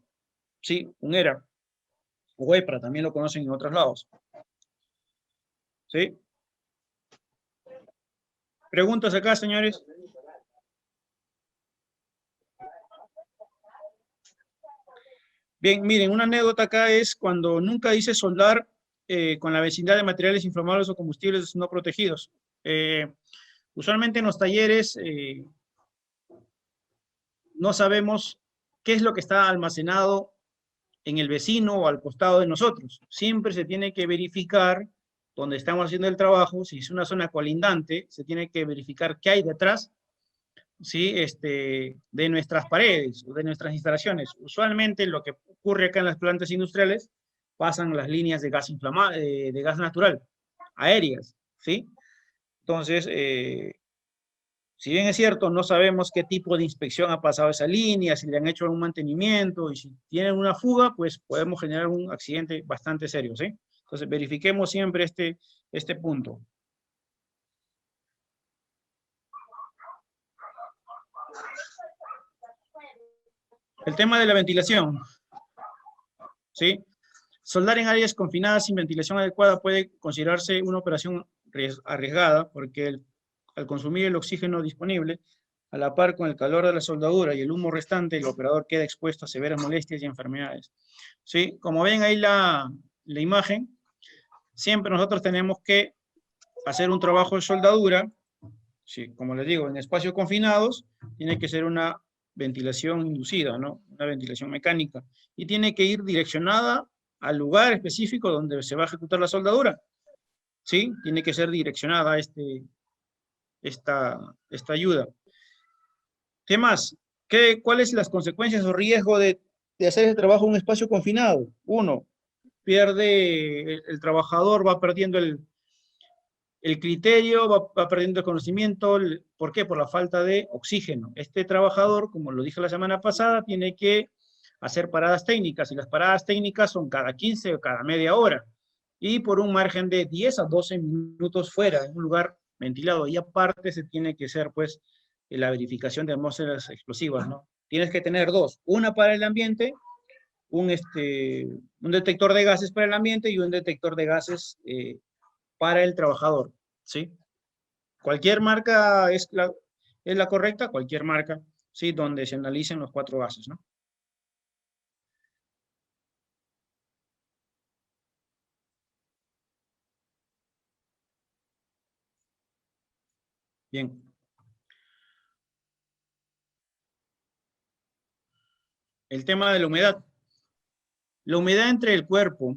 ¿sí? Un ERA, o EPRA, también lo conocen en otros lados. ¿Sí? ¿Preguntas acá, señores? Bien, miren, una anécdota acá es cuando nunca dice soldar con la vecindad de materiales inflamables o combustibles no protegidos. Usualmente en los talleres no sabemos qué es lo que está almacenado en el vecino o al costado de nosotros. Siempre se tiene que verificar donde estamos haciendo el trabajo, si es una zona colindante, se tiene que verificar qué hay detrás, ¿sí? De nuestras paredes o de nuestras instalaciones. Usualmente lo que ocurre acá en las plantas industriales, pasan las líneas de gas de gas natural, aéreas, ¿sí? Entonces, si bien es cierto, no sabemos qué tipo de inspección ha pasado esa línea, si le han hecho algún mantenimiento, y si tienen una fuga, pues podemos generar un accidente bastante serio, ¿sí? Entonces, verifiquemos siempre este punto. El tema de la ventilación, ¿sí? Soldar en áreas confinadas sin ventilación adecuada puede considerarse una operación arriesgada, porque al consumir el oxígeno disponible, a la par con el calor de la soldadura y el humo restante, el operador queda expuesto a severas molestias y enfermedades. ¿Sí? Como ven ahí la imagen, siempre nosotros tenemos que hacer un trabajo de soldadura, ¿sí? Como les digo, en espacios confinados, tiene que ser una ventilación inducida, ¿no? Una ventilación mecánica, y tiene que ir direccionada al lugar específico donde se va a ejecutar la soldadura, ¿sí? Tiene que ser direccionada esta ayuda. ¿Qué más? ¿Cuáles son las consecuencias o riesgo de hacer el trabajo en un espacio confinado? Uno, pierde el trabajador, va perdiendo el criterio, va perdiendo el conocimiento. ¿Por qué? Por la falta de oxígeno. Este trabajador, como lo dije la semana pasada, tiene que hacer paradas técnicas, y las paradas técnicas son cada 15 o cada media hora, y por un margen de 10 a 12 minutos fuera, en un lugar ventilado, y aparte se tiene que hacer, pues, la verificación de atmósferas explosivas, ¿no? Tienes que tener dos, una para el ambiente, un detector de gases para el ambiente y un detector de gases para el trabajador, ¿sí? Cualquier marca es la correcta, cualquier marca, ¿sí? Donde se analicen los 4 gases, ¿no? Bien. El tema de la humedad. La humedad entre el cuerpo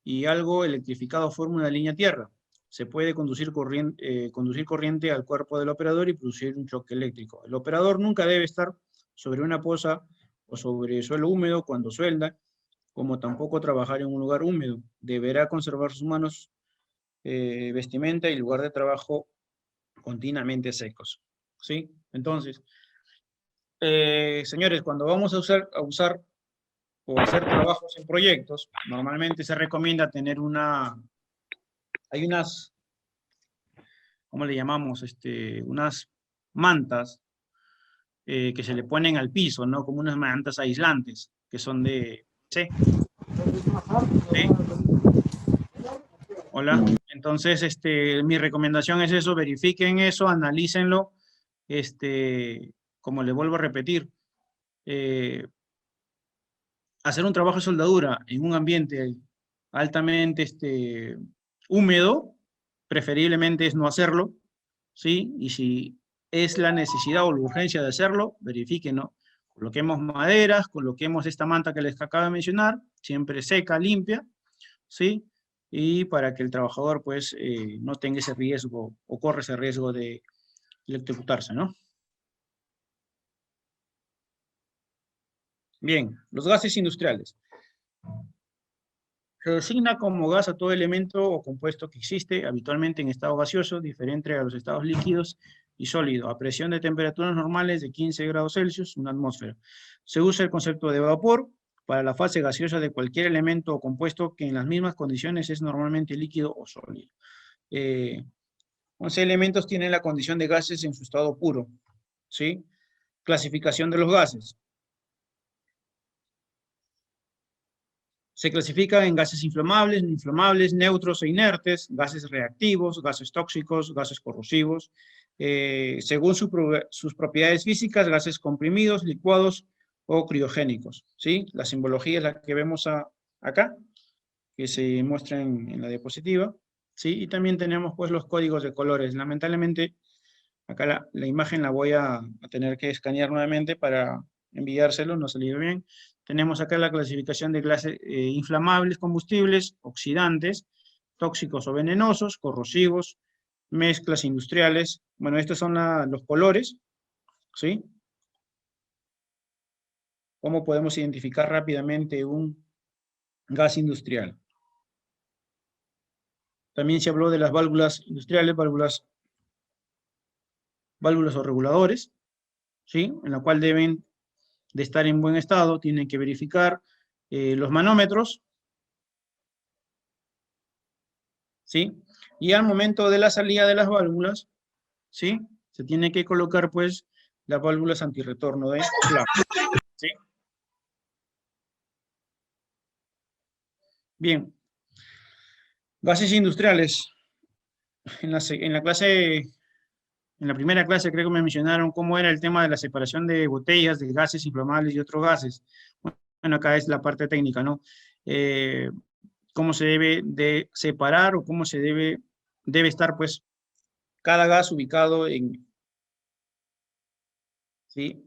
y algo electrificado forma una línea tierra. Se puede conducir corriente al cuerpo del operador y producir un choque eléctrico. El operador nunca debe estar sobre una poza o sobre suelo húmedo cuando suelda, como tampoco trabajar en un lugar húmedo. Deberá conservar sus manos, vestimenta y lugar de trabajo continuamente secos, ¿sí? Entonces, señores, cuando vamos a usar o hacer trabajos en proyectos, normalmente se recomienda tener hay unas, ¿cómo le llamamos? Unas mantas que se le ponen al piso, ¿no? Como unas mantas aislantes, que son de... ¿sí? ¿Sí? Hola. Entonces, mi recomendación es eso, verifiquen eso, analícenlo. Como le vuelvo a repetir, hacer un trabajo de soldadura en un ambiente altamente húmedo, preferiblemente es no hacerlo, ¿sí? Y si es la necesidad o la urgencia de hacerlo, verifiquen, ¿no? Coloquemos maderas, coloquemos esta manta que les acabo de mencionar, siempre seca, limpia, ¿sí? Y para que el trabajador, pues, no tenga ese riesgo o corre ese riesgo de electrocutarse, ¿no? Bien, los gases industriales. Se designa como gas a todo elemento o compuesto que existe habitualmente en estado gaseoso, diferente a los estados líquidos y sólido, a presión de temperaturas normales de 15 grados Celsius, una atmósfera. Se usa el concepto de vapor para la fase gaseosa de cualquier elemento o compuesto que en las mismas condiciones es normalmente líquido o sólido. 11 elementos tienen la condición de gases en su estado puro, ¿sí? Clasificación de los gases. Se clasifican en gases inflamables, no inflamables, neutros e inertes, gases reactivos, gases tóxicos, gases corrosivos, según sus propiedades físicas, gases comprimidos, licuados o criogénicos, ¿sí? La simbología es la que vemos acá, que se muestra en la diapositiva, ¿sí? Y también tenemos pues los códigos de colores. Lamentablemente, acá la imagen la voy a tener que escanear nuevamente para enviárselo, no ha salido bien. Tenemos acá la clasificación de clases inflamables, combustibles, oxidantes, tóxicos o venenosos, corrosivos, mezclas industriales. Bueno, estos son los colores, ¿sí? ¿Cómo podemos identificar rápidamente un gas industrial? También se habló de las válvulas industriales, válvulas o reguladores, ¿sí? En la cual deben de estar en buen estado, tienen que verificar los manómetros, ¿sí? Y al momento de la salida de las válvulas, ¿sí? Se tiene que colocar, pues, las válvulas antirretorno de flap, ¿sí? Bien. Gases industriales. En la primera clase creo que me mencionaron cómo era el tema de la separación de botellas de gases inflamables y otros gases. Bueno, acá es la parte técnica, ¿no? Cómo se debe de separar o cómo se debe estar, pues, cada gas ubicado ¿sí?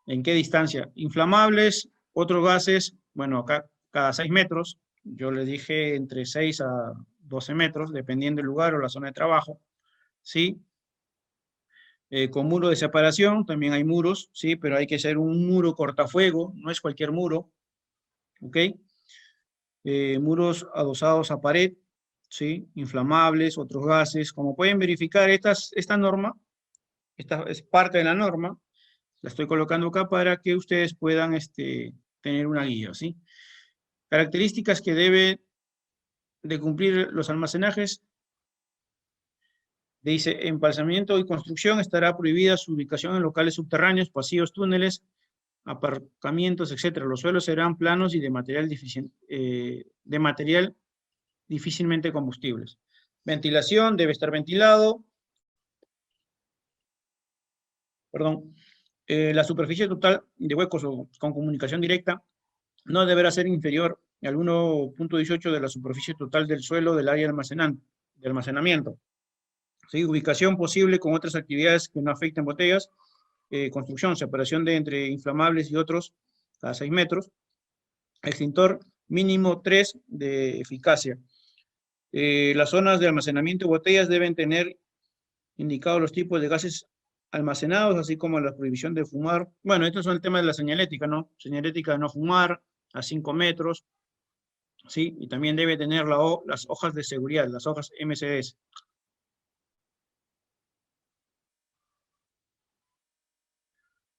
¿En qué distancia? Inflamables, otros gases, bueno, acá cada 6 metros, yo les dije entre 6 a 12 metros, dependiendo del lugar o la zona de trabajo, ¿sí? Con muro de separación, también hay muros, ¿sí? Pero hay que ser un muro cortafuego, no es cualquier muro, ¿ok? Muros adosados a pared, ¿sí? Inflamables, otros gases. Como pueden verificar, esta norma, esta es parte de la norma, la estoy colocando acá para que ustedes puedan tener una guía, ¿sí? Características que debe de cumplir los almacenajes. Dice, embalsamiento y construcción estará prohibida su ubicación en locales subterráneos, pasillos, túneles, aparcamientos, etc. Los suelos serán planos y de material difícilmente combustibles. Ventilación, debe estar ventilado. Perdón. La superficie total de huecos o con comunicación directa no deberá ser inferior al 1.18 de la superficie total del suelo del área de almacenamiento. ¿Sí? Ubicación posible con otras actividades que no afecten botellas. Construcción, separación de entre inflamables y otros a 6 metros. Extintor mínimo 3 de eficacia. Las zonas de almacenamiento de botellas deben tener indicados los tipos de gases almacenados, así como la prohibición de fumar. Bueno, estos son el tema de la señalética, ¿no? Señalética de no fumar a 5 metros, ¿sí? Y también debe tener las hojas de seguridad, las hojas MCDs.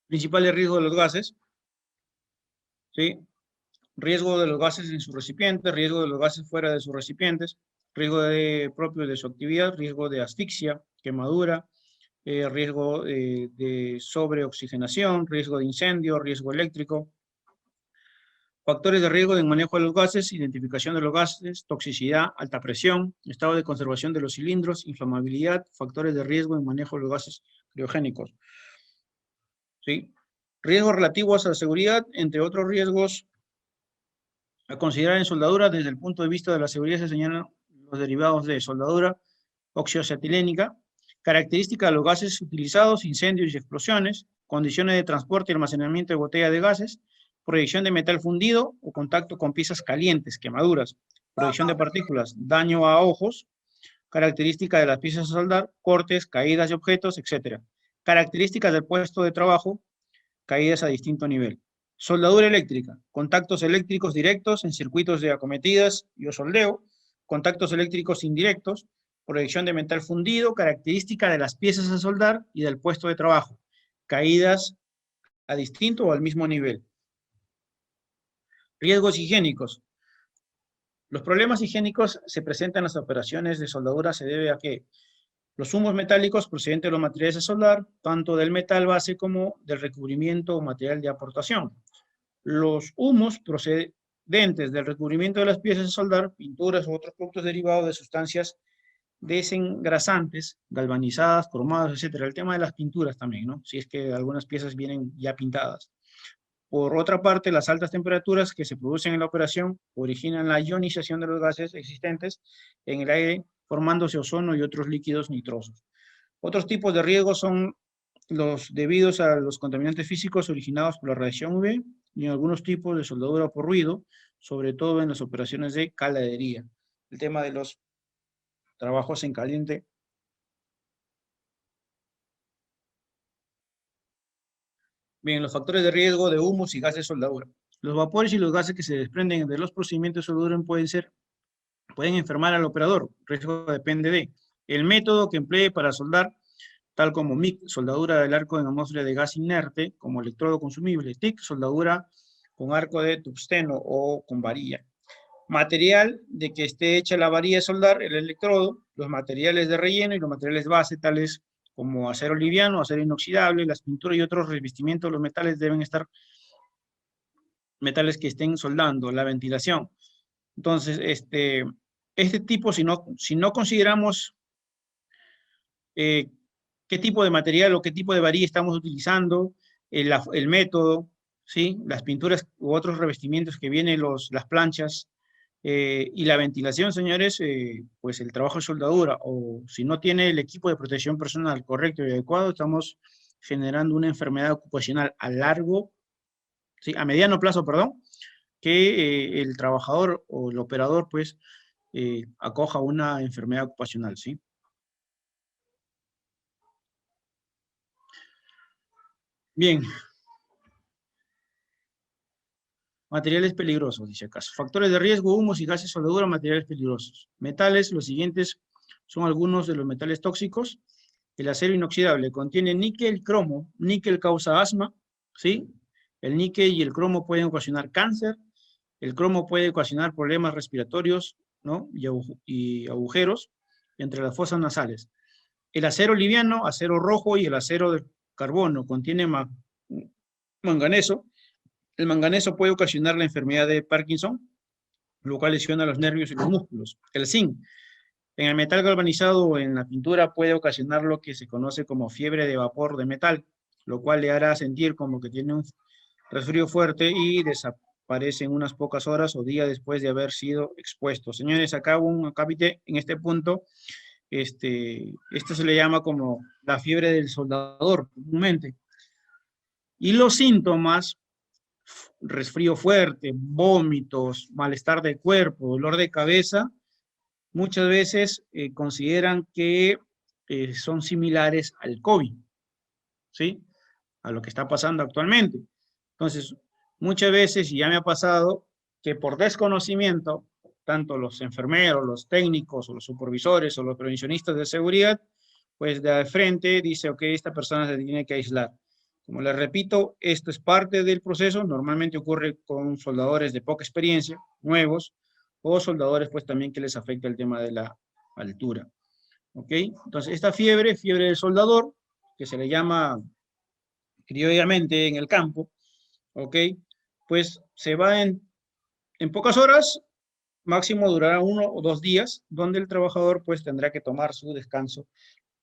Principales riesgos de los gases, ¿sí? Riesgo de los gases en sus recipientes, riesgo de los gases fuera de sus recipientes, riesgo propio de su actividad, riesgo de asfixia, quemadura, riesgo de sobreoxigenación, riesgo de incendio, riesgo eléctrico. Factores de riesgo de manejo de los gases, identificación de los gases, toxicidad, alta presión, estado de conservación de los cilindros, inflamabilidad, factores de riesgo en manejo de los gases criogénicos. ¿Sí? Riesgos relativos a la seguridad, entre otros riesgos a considerar en soldadura. Desde el punto de vista de la seguridad se señalan los derivados de soldadura oxioacetilénica, características de los gases utilizados, incendios y explosiones, condiciones de transporte y almacenamiento de botella de gases, proyección de metal fundido o contacto con piezas calientes, quemaduras, proyección de partículas, daño a ojos, características de las piezas a soldar, cortes, caídas de objetos, etc. Características del puesto de trabajo, caídas a distinto nivel. Soldadura eléctrica, contactos eléctricos directos en circuitos de acometidas y o soldeo, contactos eléctricos indirectos, proyección de metal fundido, característica de las piezas a soldar y del puesto de trabajo, caídas a distinto o al mismo nivel. Riesgos higiénicos. Los problemas higiénicos se presentan en las operaciones de soldadura, se debe a que los humos metálicos procedentes de los materiales a soldar, tanto del metal base como del recubrimiento o material de aportación. Los humos procedentes del recubrimiento de las piezas a soldar, pinturas u otros productos derivados de sustancias desengrasantes, galvanizadas, cromadas, etc. El tema de las pinturas también, ¿no? Si es que algunas piezas vienen ya pintadas. Por otra parte, las altas temperaturas que se producen en la operación originan la ionización de los gases existentes en el aire, formándose ozono y otros líquidos nitrosos. Otros tipos de riesgos son los debidos a los contaminantes físicos originados por la radiación UV y en algunos tipos de soldadura por ruido, sobre todo en las operaciones de calderería. El tema de los trabajos en caliente. Bien, los factores de riesgo de humos y gases de soldadura. Los vapores y los gases que se desprenden de los procedimientos de soldadura pueden enfermar al operador. El riesgo depende de el método que emplee para soldar, tal como MIG, soldadura del arco en atmósfera de gas inerte, como electrodo consumible, TIC, soldadura con arco de tungsteno o con varilla. Material de que esté hecha la varilla de soldar, el electrodo, los materiales de relleno y los materiales base, tales como acero liviano, acero inoxidable, las pinturas y otros revestimientos, los metales deben estar metales que estén soldando, la ventilación. Entonces, este tipo, si no consideramos qué tipo de material o qué tipo de varilla estamos utilizando, el método, ¿sí? Las pinturas u otros revestimientos que vienen, las planchas, y la ventilación, señores, pues el trabajo de soldadura, o si no tiene el equipo de protección personal correcto y adecuado, estamos generando una enfermedad ocupacional a mediano plazo, perdón, que el trabajador o el operador, pues, acoja una enfermedad ocupacional, ¿sí? Bien. Materiales peligrosos, dice acá. Factores de riesgo, humos y gases, soldadura, materiales peligrosos. Metales, los siguientes son algunos de los metales tóxicos. El acero inoxidable contiene níquel, cromo. Níquel causa asma, ¿sí? El níquel y el cromo pueden ocasionar cáncer. El cromo puede ocasionar problemas respiratorios, ¿no? Y agujeros entre las fosas nasales. El acero liviano, acero rojo y el acero de carbono contiene manganeso. El manganeso puede ocasionar la enfermedad de Parkinson, lo cual lesiona los nervios y los músculos. El zinc, en el metal galvanizado o en la pintura, puede ocasionar lo que se conoce como fiebre de vapor de metal, lo cual le hará sentir como que tiene un resfrío fuerte y desaparece en unas pocas horas o días después de haber sido expuesto. Señores, acá un acápite en este punto. Esto se le llama como la fiebre del soldador, comúnmente. Y los síntomas: resfrío fuerte, vómitos, malestar de cuerpo, dolor de cabeza, muchas veces consideran que son similares al COVID, ¿sí? A lo que está pasando actualmente. Entonces, muchas veces, y ya me ha pasado, que por desconocimiento, tanto los enfermeros, los técnicos, o los supervisores, o los prevencionistas de seguridad, pues de frente dice, ok, esta persona se tiene que aislar. Como les repito, esto es parte del proceso, normalmente ocurre con soldadores de poca experiencia, nuevos, o soldadores pues también que les afecta el tema de la altura. ¿Ok? Entonces esta fiebre del soldador, que se le llama criollamente en el campo, ¿ok? Pues se va en pocas horas, máximo durará 1 o 2 días, donde el trabajador pues tendrá que tomar su descanso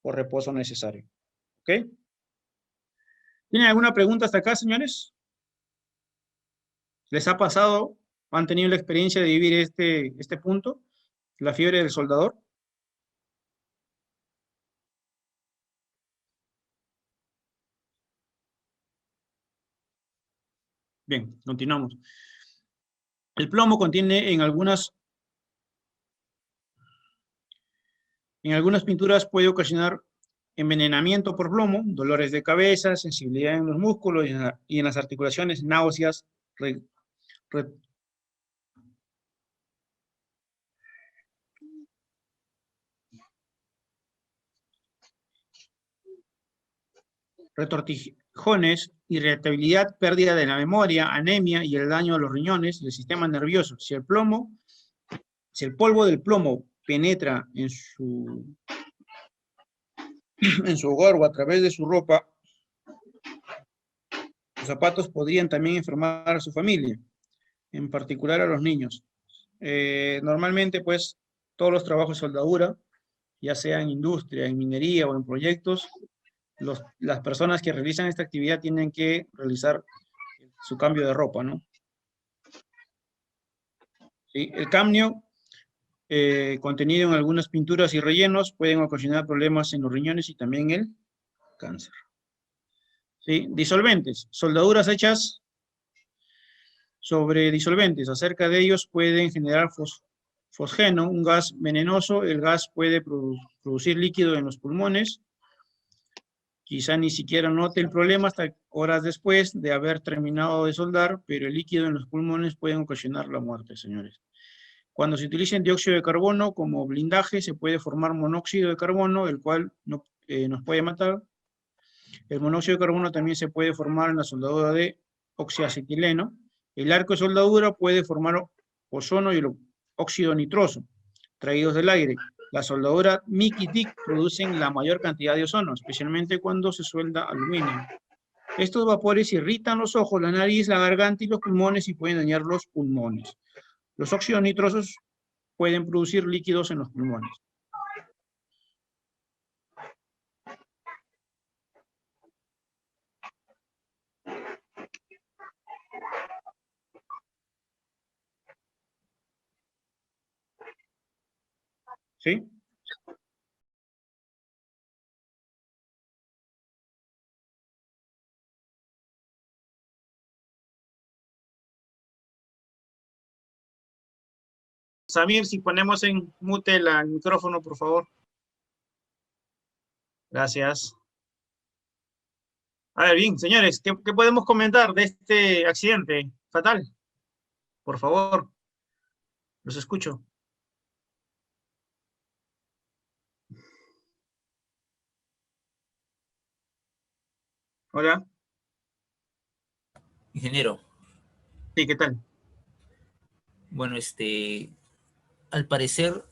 o reposo necesario. ¿Ok? ¿Tienen alguna pregunta hasta acá, señores? ¿Les ha pasado, han tenido la experiencia de vivir este punto? La fiebre del soldador. Bien, continuamos. El plomo contiene en algunas pinturas puede ocasionar envenenamiento por plomo, dolores de cabeza, sensibilidad en los músculos y en las articulaciones, náuseas, retortijones, irritabilidad, pérdida de la memoria, anemia y el daño a los riñones y el sistema nervioso. Si el polvo del plomo penetra en su hogar o a través de su ropa, los zapatos podrían también enfermar a su familia, en particular a los niños. Normalmente, pues, todos los trabajos de soldadura, ya sea en industria, en minería o en proyectos, las personas que realizan esta actividad tienen que realizar su cambio de ropa, ¿no? ¿Sí? El cadmio, contenido en algunas pinturas y rellenos, pueden ocasionar problemas en los riñones y también el cáncer. ¿Sí? Disolventes, soldaduras hechas sobre disolventes. Acerca de ellos pueden generar fosgeno, un gas venenoso. El gas puede producir líquido en los pulmones. Quizá ni siquiera note el problema hasta horas después de haber terminado de soldar, pero el líquido en los pulmones puede ocasionar la muerte, señores. Cuando se utiliza el dióxido de carbono como blindaje, se puede formar monóxido de carbono, el cual nos puede matar. El monóxido de carbono también se puede formar en la soldadura de oxiacetileno. El arco de soldadura puede formar ozono y el óxido nitroso, traídos del aire. La soldadura MIG y TIG producen la mayor cantidad de ozono, especialmente cuando se suelda aluminio. Estos vapores irritan los ojos, la nariz, la garganta y los pulmones y pueden dañar los pulmones. Los óxidos nitrosos pueden producir líquidos en los pulmones. ¿Sí? Samir, si ponemos en mute el micrófono, por favor. Gracias. A ver, bien, señores, ¿qué podemos comentar de este accidente fatal? Por favor, los escucho. Hola. Ingeniero, Sí, ¿qué tal? bueno, al parecer,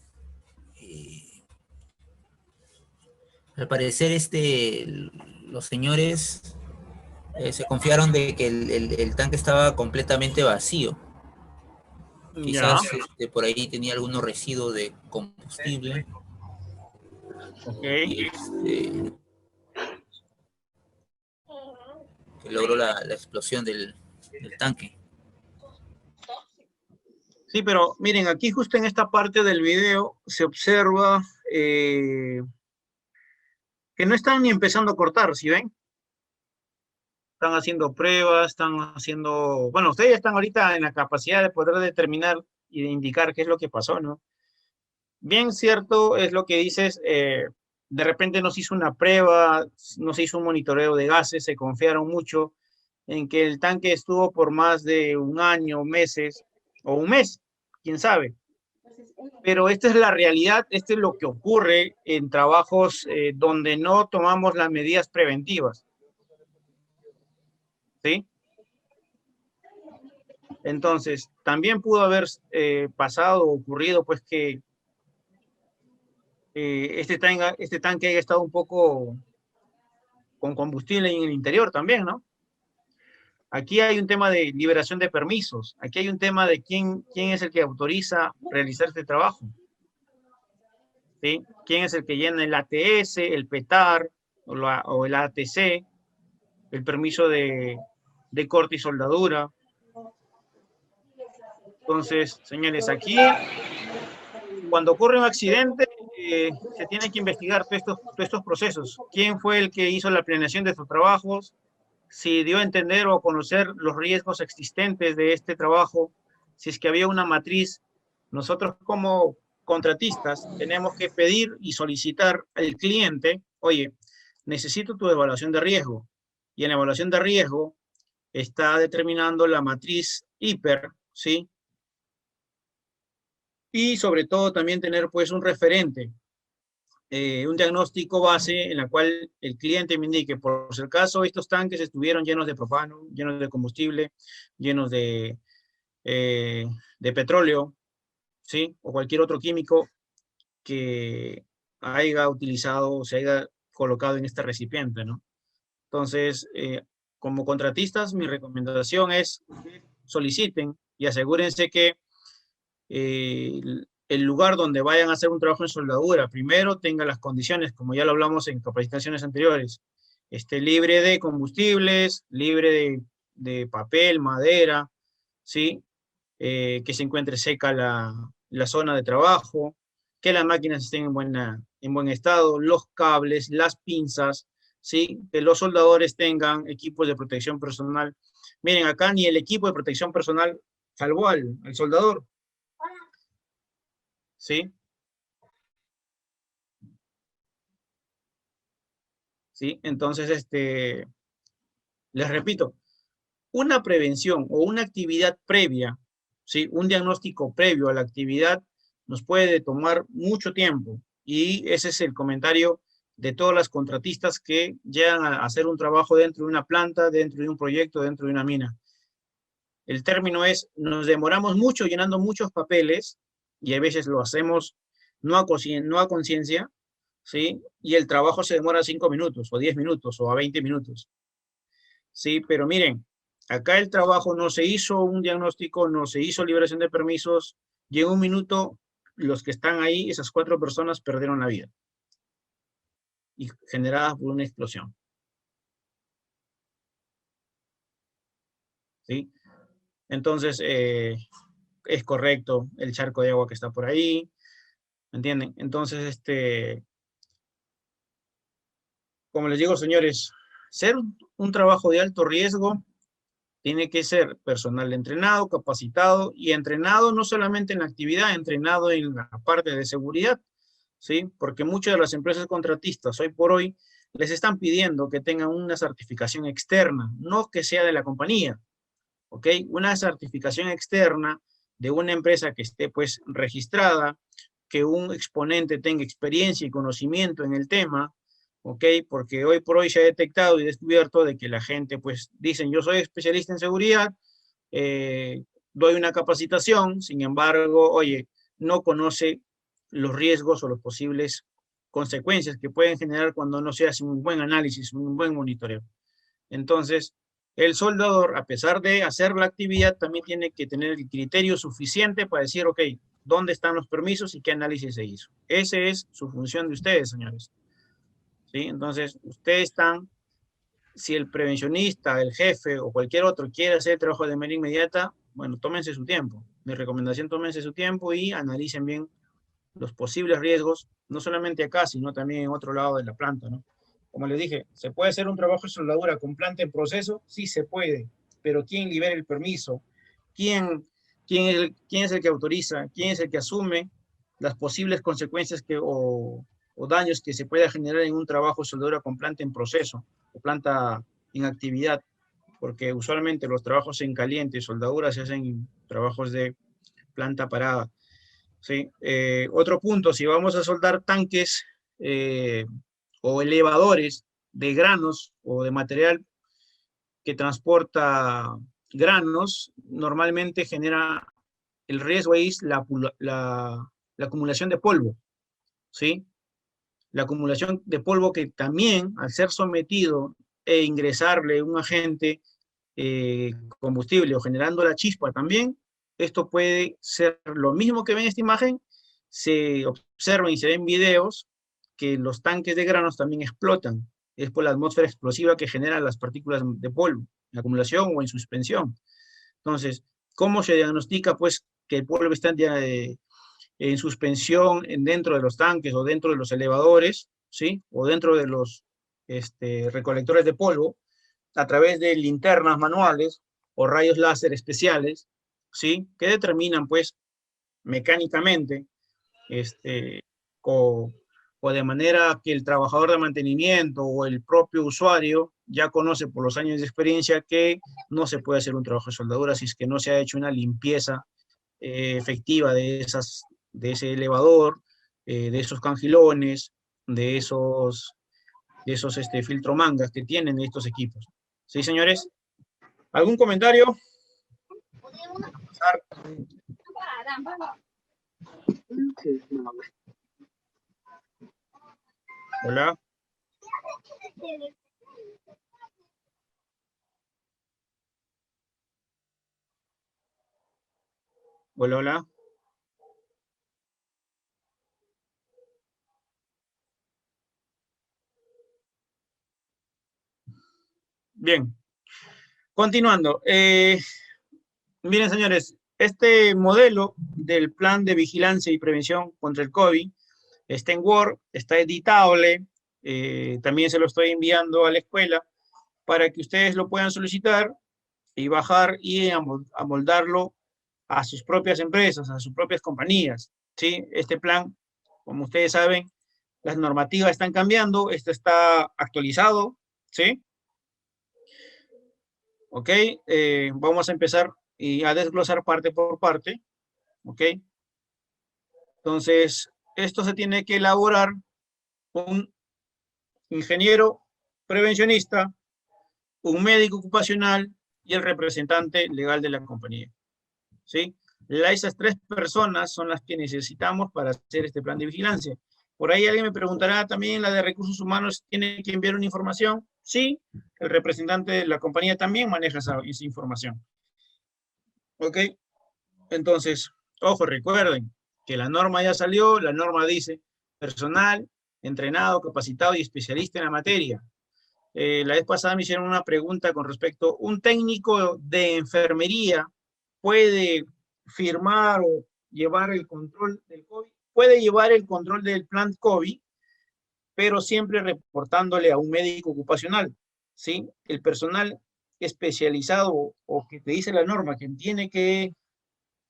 los señores se confiaron de que el tanque estaba completamente vacío. Quizás por ahí tenía algunos residuos de combustible. Ok. Y que logró la explosión del tanque. Sí, pero miren, aquí justo en esta parte del video se observa que no están ni empezando a cortar, ¿sí ven? Están haciendo pruebas, están haciendo... Bueno, ustedes están ahorita en la capacidad de poder determinar y de indicar qué es lo que pasó, ¿no? Bien cierto es lo que dices, de repente no se hizo una prueba, no se hizo un monitoreo de gases, se confiaron mucho en que el tanque estuvo por más de un año, meses, o un mes, quién sabe. Pero esta es la realidad, esto es lo que ocurre en trabajos donde no tomamos las medidas preventivas. ¿Sí? Entonces, también pudo haber pasado o ocurrido, pues, que este tanque haya estado un poco con combustible en el interior también, ¿no? Aquí hay un tema de liberación de permisos. Aquí hay un tema de quién es el que autoriza realizar este trabajo. ¿Sí? ¿Quién es el que llena el ATS, el PETAR o el ATC, el permiso de corte y soldadura? Entonces, señores, aquí, cuando ocurre un accidente, se tiene que investigar todos estos procesos. ¿Quién fue el que hizo la planeación de estos trabajos? Si dio a entender o a conocer los riesgos existentes de este trabajo, si es que había una matriz. Nosotros como contratistas tenemos que pedir y solicitar al cliente, oye, necesito tu evaluación de riesgo. Y en la evaluación de riesgo está determinando la matriz hiper, ¿sí? Y sobre todo también tener pues un referente, un diagnóstico base en la cual el cliente me indique, por si acaso estos tanques estuvieron llenos de propano, llenos de combustible, llenos de petróleo, ¿sí? O cualquier otro químico que haya utilizado o se haya colocado en este recipiente, ¿no? Entonces, como contratistas, mi recomendación es soliciten y asegúrense que el lugar donde vayan a hacer un trabajo en soldadura, primero tenga las condiciones, como ya lo hablamos en capacitaciones anteriores, esté libre de combustibles, libre de papel, madera, ¿sí? Que se encuentre seca la zona de trabajo, que las máquinas estén en buen estado, los cables, las pinzas, ¿sí? Que los soldadores tengan equipos de protección personal. Miren, acá ni el equipo de protección personal salvó al soldador, ¿sí? ¿Sí? Entonces, les repito, una prevención o una actividad previa, ¿sí? Un diagnóstico previo a la actividad nos puede tomar mucho tiempo, y ese es el comentario de todas las contratistas que llegan a hacer un trabajo dentro de una planta, dentro de un proyecto, dentro de una mina. El término es, nos demoramos mucho llenando muchos papeles, y a veces lo hacemos no a conciencia, ¿sí? Y el trabajo se demora 5 minutos, o 10 minutos, o a 20 minutos. Sí, pero miren, acá el trabajo no se hizo un diagnóstico, no se hizo liberación de permisos, y en un minuto los que están ahí, esas 4 personas perdieron la vida. Y generadas por una explosión. ¿Sí? Entonces, es correcto el charco de agua que está por ahí, ¿me entienden? Entonces, como les digo, señores, ser un trabajo de alto riesgo tiene que ser personal entrenado, capacitado, y entrenado no solamente en la actividad, entrenado en la parte de seguridad, ¿sí? Porque muchas de las empresas contratistas hoy por hoy les están pidiendo que tengan una certificación externa, no que sea de la compañía, ¿ok? Una certificación externa de una empresa que esté pues registrada, que un exponente tenga experiencia y conocimiento en el tema, ¿ok? Porque hoy por hoy se ha detectado y descubierto de que la gente pues dicen, yo soy especialista en seguridad, doy una capacitación, sin embargo, oye, no conoce los riesgos o las posibles consecuencias que pueden generar cuando no se hace un buen análisis, un buen monitoreo. Entonces, el soldador, a pesar de hacer la actividad, también tiene que tener el criterio suficiente para decir, ok, ¿dónde están los permisos y qué análisis se hizo? Esa es su función de ustedes, señores. ¿Sí? Entonces, ustedes están, si el prevencionista, el jefe o cualquier otro quiere hacer el trabajo de manera inmediata, bueno, tómense su tiempo. Mi recomendación, tómense su tiempo y analicen bien los posibles riesgos, no solamente acá, sino también en otro lado de la planta, ¿no? Como les dije, ¿se puede hacer un trabajo de soldadura con planta en proceso? Sí se puede, pero ¿quién libera el permiso? ¿Quién es el que autoriza? ¿Quién es el que asume las posibles consecuencias o daños que se pueda generar en un trabajo de soldadura con planta en proceso o planta en actividad? Porque usualmente los trabajos en caliente, soldadura, se hacen en trabajos de planta parada. ¿Sí? Otro punto, si vamos a soldar tanques o elevadores de granos o de material que transporta granos, normalmente genera el riesgo ahí es la acumulación de polvo, ¿sí? La acumulación de polvo que también, al ser sometido e ingresarle un agente combustible o generando la chispa también, esto puede ser lo mismo que ven en esta imagen. Se observan y se ven videos que los tanques de granos también explotan. Es por la atmósfera explosiva que generan las partículas de polvo, en acumulación o en suspensión. Entonces, ¿cómo se diagnostica pues que el polvo está en suspensión dentro de los tanques o dentro de los elevadores, ¿sí? O dentro de los recolectores de polvo, a través de linternas manuales o rayos láser especiales, ¿sí? Que determinan pues mecánicamente o de manera que el trabajador de mantenimiento o el propio usuario ya conoce por los años de experiencia que no se puede hacer un trabajo de soldadura si es que no se ha hecho una limpieza efectiva de ese elevador, de esos cangilones, de esos filtromangas que tienen estos equipos. ¿Sí, señores? ¿Algún comentario? Hola. Hola, hola. Bien. Continuando. Miren, señores, este modelo del plan de vigilancia y prevención contra el COVID está en Word, está editable, también se lo estoy enviando a la escuela para que ustedes lo puedan solicitar y bajar y amoldarlo a sus propias empresas, a sus propias compañías, ¿sí? Este plan, como ustedes saben, las normativas están cambiando, esto está actualizado, ¿sí? ¿Ok? Vamos a empezar y a desglosar parte por parte, ¿ok? Entonces, esto se tiene que elaborar un ingeniero prevencionista, un médico ocupacional y el representante legal de la compañía, ¿sí? Esas 3 personas son las que necesitamos para hacer este plan de vigilancia. Por ahí alguien me preguntará también, la de recursos humanos tiene que enviar una información. Sí, el representante de la compañía también maneja esa información. ¿Ok? Entonces, ojo, recuerden que la norma ya salió, la norma dice personal, entrenado, capacitado y especialista en la materia. La vez pasada me hicieron una pregunta con respecto, ¿un técnico de enfermería puede firmar o llevar el control del COVID? Puede llevar el control del plan COVID, pero siempre reportándole a un médico ocupacional, ¿sí? El personal especializado o que te dice la norma que tiene que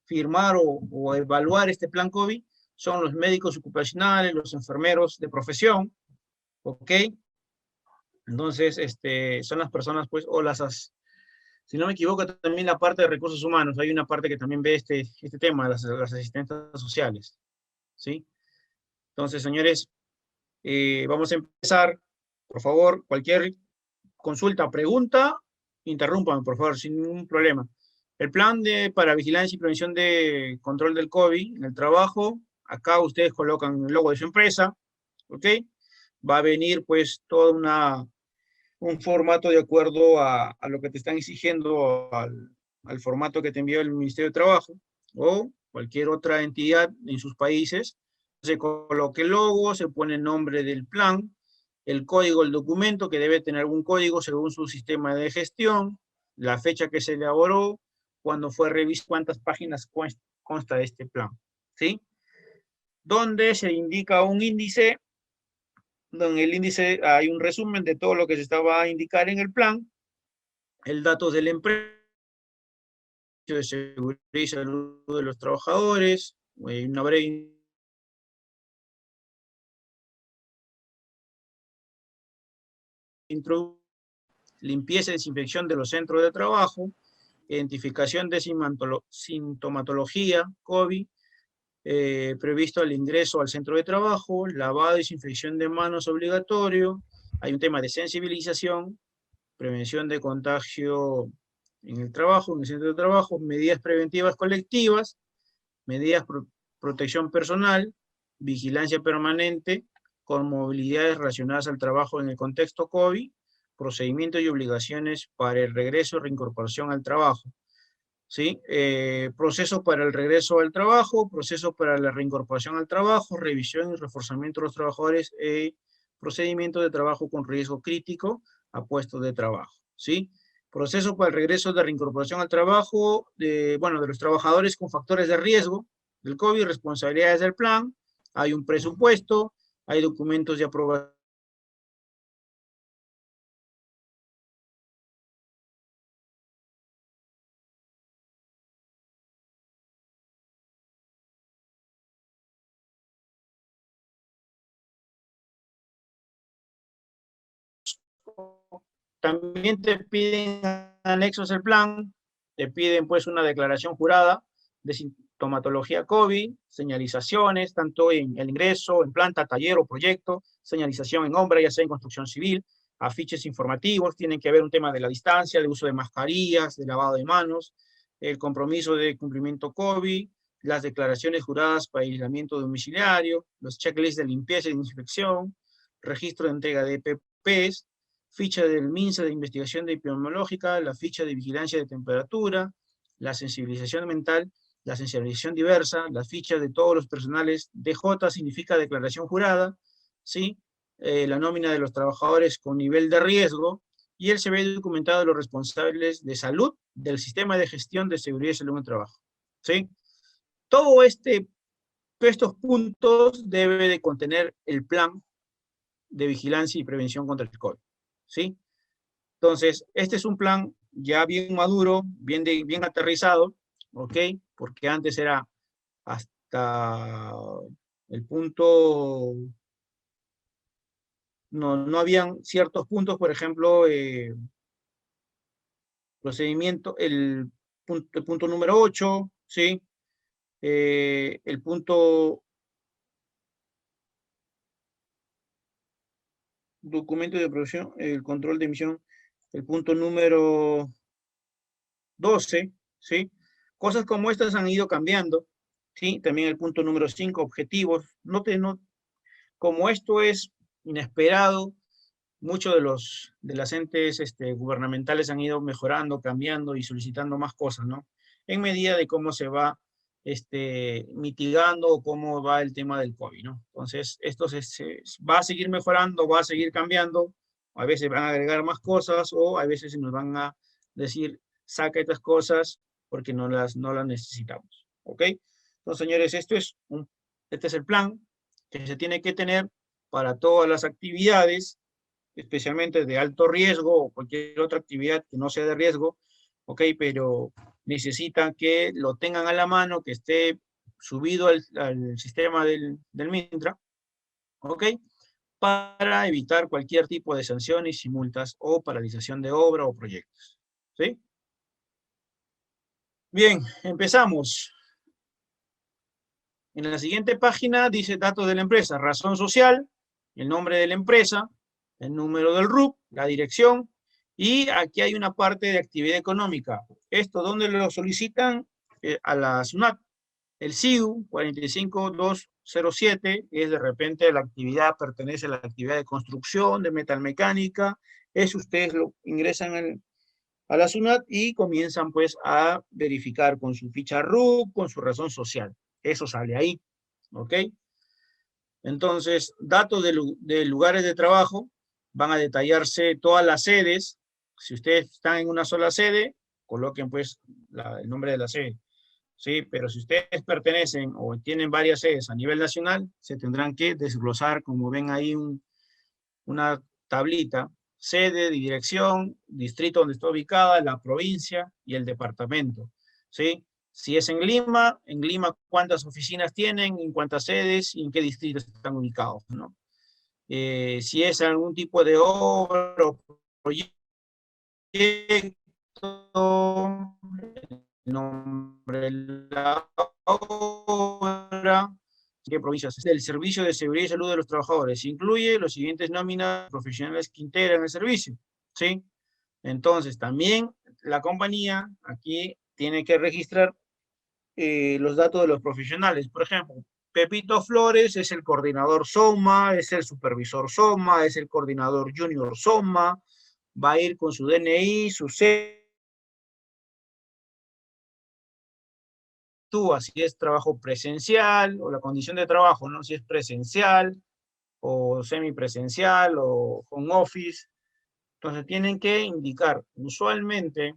firmar o evaluar este plan COVID son los médicos ocupacionales, los enfermeros de profesión, ¿ok? Entonces, son las personas, pues, si no me equivoco, también la parte de recursos humanos, hay una parte que también ve este tema, las asistentes sociales, ¿sí? Entonces, señores, vamos a empezar. Por favor, cualquier consulta o pregunta, interrúmpame, por favor, sin ningún problema. El plan para vigilancia y prevención de control del COVID en el trabajo, acá ustedes colocan el logo de su empresa, ¿ok? Va a venir, pues, todo un formato de acuerdo a lo que te están exigiendo, al formato que te envió el Ministerio de Trabajo o cualquier otra entidad en sus países. Se coloca el logo, se pone el nombre del plan, el código del documento, que debe tener algún código según su sistema de gestión, la fecha que se elaboró, cuando fue revisado, cuántas páginas consta de este plan, ¿sí? Donde se indica un índice. En el índice hay un resumen de todo lo que se estaba a indicar en el plan, el dato de la empresa, de seguridad y salud de los trabajadores, una breve introducción, limpieza y desinfección de los centros de trabajo, identificación de sintomatología, COVID, previsto el ingreso al centro de trabajo, lavado y desinfección de manos obligatorio, hay un tema de sensibilización, prevención de contagio en el trabajo, en el centro de trabajo, medidas preventivas colectivas, medidas protección personal, vigilancia permanente, con movilidades relacionadas al trabajo en el contexto COVID, procedimientos y obligaciones para el regreso y reincorporación al trabajo. ¿Sí? Proceso para el regreso al trabajo, proceso para la reincorporación al trabajo, revisión y reforzamiento de los trabajadores, procedimiento de trabajo con riesgo crítico a puestos de trabajo. ¿Sí? Proceso para el regreso de reincorporación al trabajo de los trabajadores con factores de riesgo del COVID, responsabilidades del plan, hay un presupuesto, hay documentos de aprobación. También te piden anexos al plan, te piden pues una declaración jurada de sintomatología COVID, señalizaciones, tanto en el ingreso, en planta, taller o proyecto, señalización en obra, ya sea en construcción civil, afiches informativos, tienen que haber un tema de la distancia, de uso de mascarillas, de lavado de manos, el compromiso de cumplimiento COVID, las declaraciones juradas para aislamiento domiciliario, los checklists de limpieza y de inspección, registro de entrega de EPPs, ficha del MINSA de investigación epidemiológica, la ficha de vigilancia de temperatura, la sensibilización mental, la sensibilización diversa, la ficha de todos los personales. DJ significa declaración jurada, ¿sí? La nómina de los trabajadores con nivel de riesgo, y el CV documentado de los responsables de salud del sistema de gestión de seguridad y salud en el trabajo, ¿sí? Todo estos puntos debe de contener el plan de vigilancia y prevención contra el COVID, ¿sí? Entonces, este es un plan ya bien maduro, bien aterrizado, ¿ok? Porque antes era hasta el punto, no habían ciertos puntos, por ejemplo, procedimiento, el punto número 8, ¿sí? El punto documento de producción, el control de emisión, el punto número 12, ¿sí? Cosas como estas han ido cambiando, ¿sí? También el punto número 5, objetivos. Como esto es inesperado, muchos de las entes gubernamentales han ido mejorando, cambiando y solicitando más cosas, ¿no? En medida de cómo se va mitigando o cómo va el tema del COVID, ¿no? Entonces, esto va a seguir mejorando, va a seguir cambiando, a veces van a agregar más cosas o a veces nos van a decir, saca estas cosas porque no las necesitamos, ¿ok? Entonces, señores, este es el plan que se tiene que tener para todas las actividades, especialmente de alto riesgo o cualquier otra actividad que no sea de riesgo, ¿ok? Pero necesitan que lo tengan a la mano, que esté subido al sistema del Mintra, ¿ok? Para evitar cualquier tipo de sanciones y multas o paralización de obra o proyectos, ¿sí? Bien, empezamos. En la siguiente página dice datos de la empresa, razón social, el nombre de la empresa, el número del RUC, la dirección, y aquí hay una parte de actividad económica. Esto, ¿dónde lo solicitan? A la SUNAT. El SIU 45207 es de repente la actividad, pertenece a la actividad de construcción, de metalmecánica. Eso ustedes lo ingresan a la SUNAT y comienzan pues a verificar con su ficha RUC, con su razón social. Eso sale ahí, ¿ok? Entonces, datos de lugares de trabajo, van a detallarse todas las sedes. Si ustedes están en una sola sede, coloquen pues el nombre de la sede, ¿sí? Pero si ustedes pertenecen o tienen varias sedes a nivel nacional, se tendrán que desglosar, como ven ahí una tablita, sede, dirección, distrito donde está ubicada, la provincia y el departamento, ¿sí? Si es en Lima, ¿cuántas oficinas tienen? ¿En cuántas sedes? ¿Y en qué distritos están ubicados, ¿no? Si es algún tipo de obra o proyecto, el nombre de la obra, ¿qué provincias? El servicio de seguridad y salud de los trabajadores. Incluye los siguientes nóminas profesionales que integran el servicio, ¿sí? Entonces, también la compañía aquí tiene que registrar los datos de los profesionales. Por ejemplo, Pepito Flores es el coordinador SOMA, es el supervisor SOMA, es el coordinador junior SOMA, va a ir con su DNI, su si es trabajo presencial, o la condición de trabajo, ¿no? Si es presencial, o semipresencial, o home office. Entonces tienen que indicar, usualmente,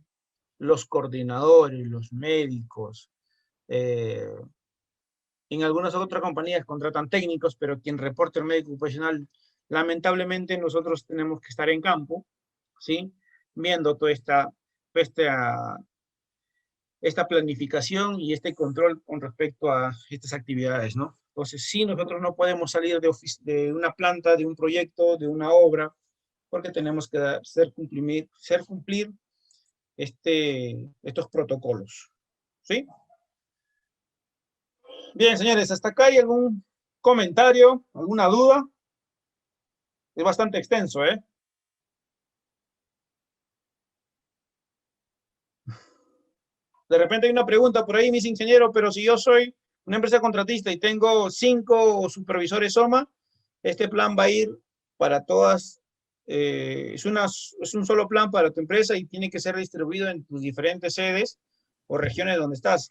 los coordinadores, los médicos, en algunas otras compañías contratan técnicos, pero quien reporta el médico ocupacional, lamentablemente nosotros tenemos que estar en campo, ¿sí? Viendo toda esta planificación y este control con respecto a estas actividades, ¿no? Entonces, sí, nosotros no podemos salir de una planta, de un proyecto, de una obra, porque tenemos que hacer cumplir estos protocolos, ¿sí? Bien, señores, ¿hasta acá hay algún comentario, alguna duda? Es bastante extenso, ¿eh? De repente hay una pregunta por ahí, mis ingenieros, pero si yo soy una empresa contratista y tengo 5 supervisores SOMA, este plan va a ir para todas, es un solo plan para tu empresa y tiene que ser distribuido en tus diferentes sedes o regiones donde estás.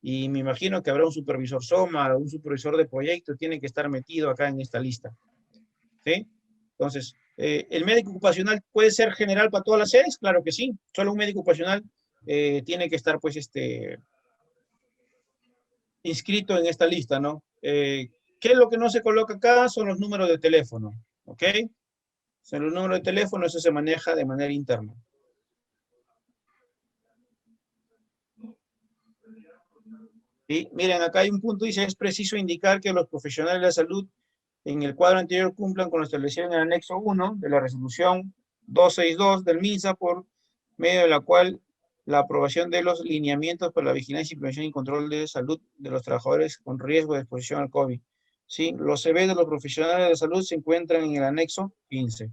Y me imagino que habrá un supervisor SOMA, un supervisor de proyecto, tiene que estar metido acá en esta lista. ¿Sí? Entonces, ¿el médico ocupacional puede ser general para todas las sedes? Claro que sí. Solo un médico ocupacional tiene que estar, pues, inscrito en esta lista, ¿no? ¿Qué es lo que no se coloca acá? Son los números de teléfono, ¿ok? Son los números de teléfono, eso se maneja de manera interna. ¿Sí? Miren, acá hay un punto, dice, es preciso indicar que los profesionales de la salud en el cuadro anterior cumplan con lo establecido en el anexo 1 de la resolución 262 del MINSA, por medio de la cual la aprobación de los lineamientos para la vigilancia y prevención y control de salud de los trabajadores con riesgo de exposición al COVID. ¿Sí? Los CV de los profesionales de la salud se encuentran en el anexo 15.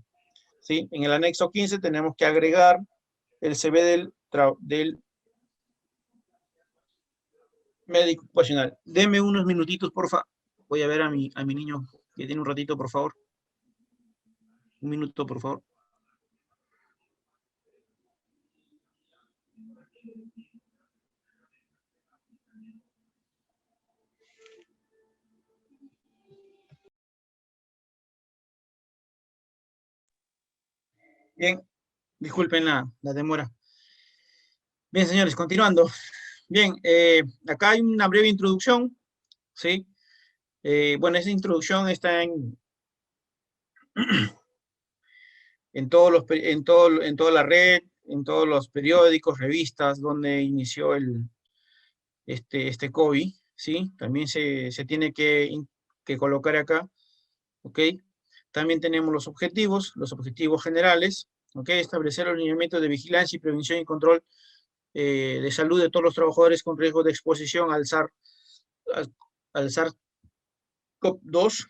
¿Sí? En el anexo 15 tenemos que agregar el CV del médico ocupacional. Deme unos minutitos, porfa. Voy a ver a mi niño que tiene un ratito, por favor. Un minuto, por favor. Bien, disculpen la demora. Bien, señores, continuando. Bien, acá hay una breve introducción, ¿sí? Bueno, esa introducción está en toda la red, en todos los periódicos, revistas, donde inició este COVID, ¿sí? También se tiene que colocar acá, ¿ok? También tenemos los objetivos generales, ¿ok? Establecer los lineamientos de vigilancia y prevención y control de salud de todos los trabajadores con riesgo de exposición al SARS-CoV-2,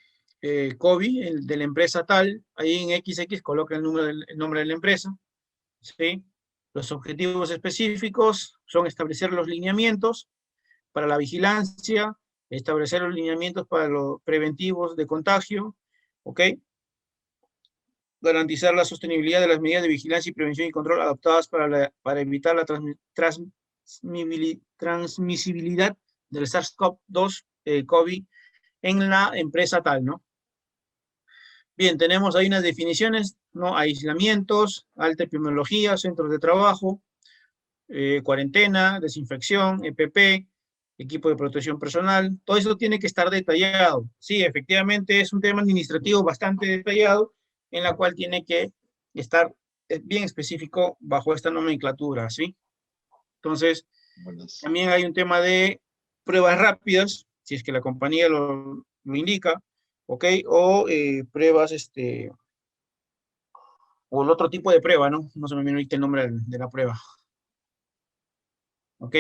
COVID, de la empresa tal, ahí en XX coloca el nombre de la empresa, ¿sí? Los objetivos específicos son establecer los lineamientos para la vigilancia, establecer los lineamientos para los preventivos de contagio, ¿ok? Garantizar la sostenibilidad de las medidas de vigilancia y prevención y control adoptadas para evitar la transmisibilidad del SARS-CoV-2 COVID en la empresa tal, ¿no? Bien, tenemos ahí unas definiciones, ¿no? Aislamientos, alta epidemiología, centros de trabajo, cuarentena, desinfección, EPP, equipo de protección personal, todo eso tiene que estar detallado. Sí, efectivamente es un tema administrativo bastante detallado, en la cual tiene que estar bien específico bajo esta nomenclatura, ¿sí? Entonces, también hay un tema de pruebas rápidas, si es que la compañía lo indica, ¿ok? O pruebas, o el otro tipo de prueba, ¿no? No se me viene ahorita el nombre de la prueba. ¿Ok?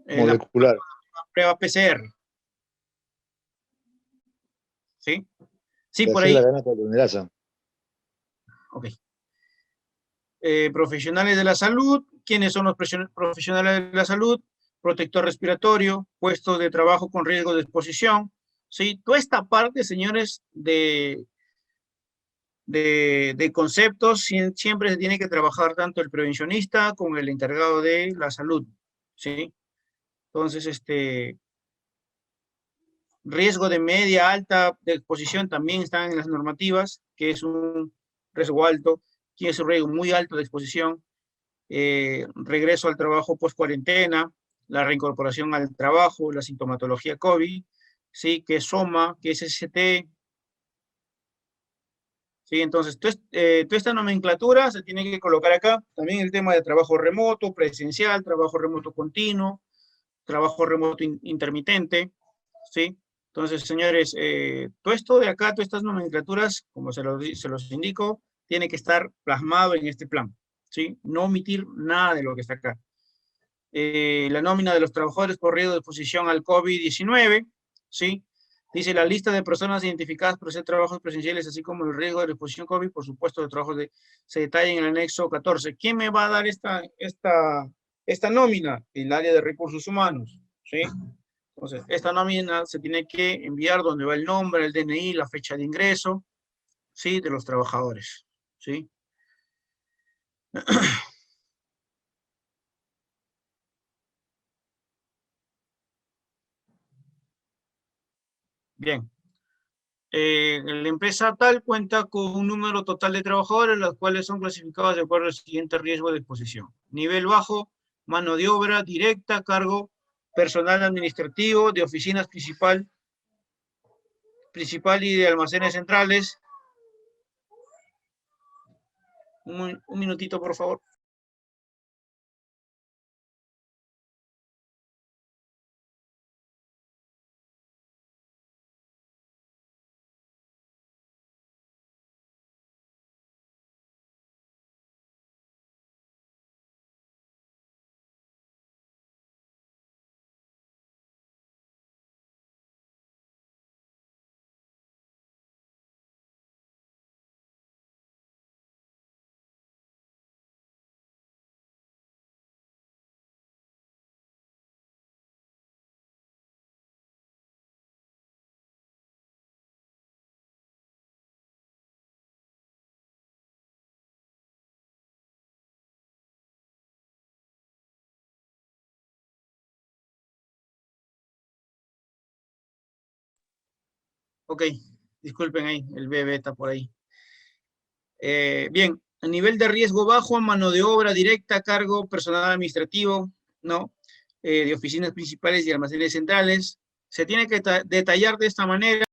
Molecular. La prueba PCR. ¿Sí? Sí, por ahí. La cadena polimerasa. Ok. Profesionales de la salud. ¿Quiénes son los profesionales de la salud? Protector respiratorio, puestos de trabajo con riesgo de exposición. ¿Sí? Toda esta parte, señores, de de conceptos, siempre se tiene que trabajar tanto el prevencionista como el encargado de la salud, ¿sí? Entonces, riesgo de media, alta de exposición también están en las normativas, que es un riesgo alto, que es un riesgo muy alto de exposición, regreso al trabajo post cuarentena, la reincorporación al trabajo, la sintomatología COVID, ¿sí? Que es SOMA, que es ST. Sí, entonces, toda esta nomenclatura se tiene que colocar acá. También el tema de trabajo remoto, presencial, trabajo remoto continuo, trabajo remoto intermitente, ¿sí? Entonces, señores, todo esto de acá, todas estas nomenclaturas, como se los indico, tiene que estar plasmado en este plan, ¿sí? No omitir nada de lo que está acá. La nómina de los trabajadores por riesgo de exposición al COVID-19, ¿sí? Dice la lista de personas identificadas por hacer trabajos presenciales, así como el riesgo de exposición COVID, por supuesto, de trabajos se detalla en el anexo 14. ¿Quién me va a dar esta nómina? El área de recursos humanos, ¿sí? Entonces, esta nómina se tiene que enviar donde va el nombre, el DNI, la fecha de ingreso, ¿sí? De los trabajadores, ¿sí? Bien. La empresa tal cuenta con un número total de trabajadores, los cuales son clasificados de acuerdo al siguiente riesgo de exposición. Nivel bajo, mano de obra directa, cargo personal administrativo, de oficinas principal y de almacenes centrales. Un minutito, por favor. Ok, disculpen ahí, el bebé está por ahí. Bien, a nivel de riesgo bajo, mano de obra directa, cargo personal administrativo, ¿no? De oficinas principales y almacenes centrales. Se tiene que detallar de esta manera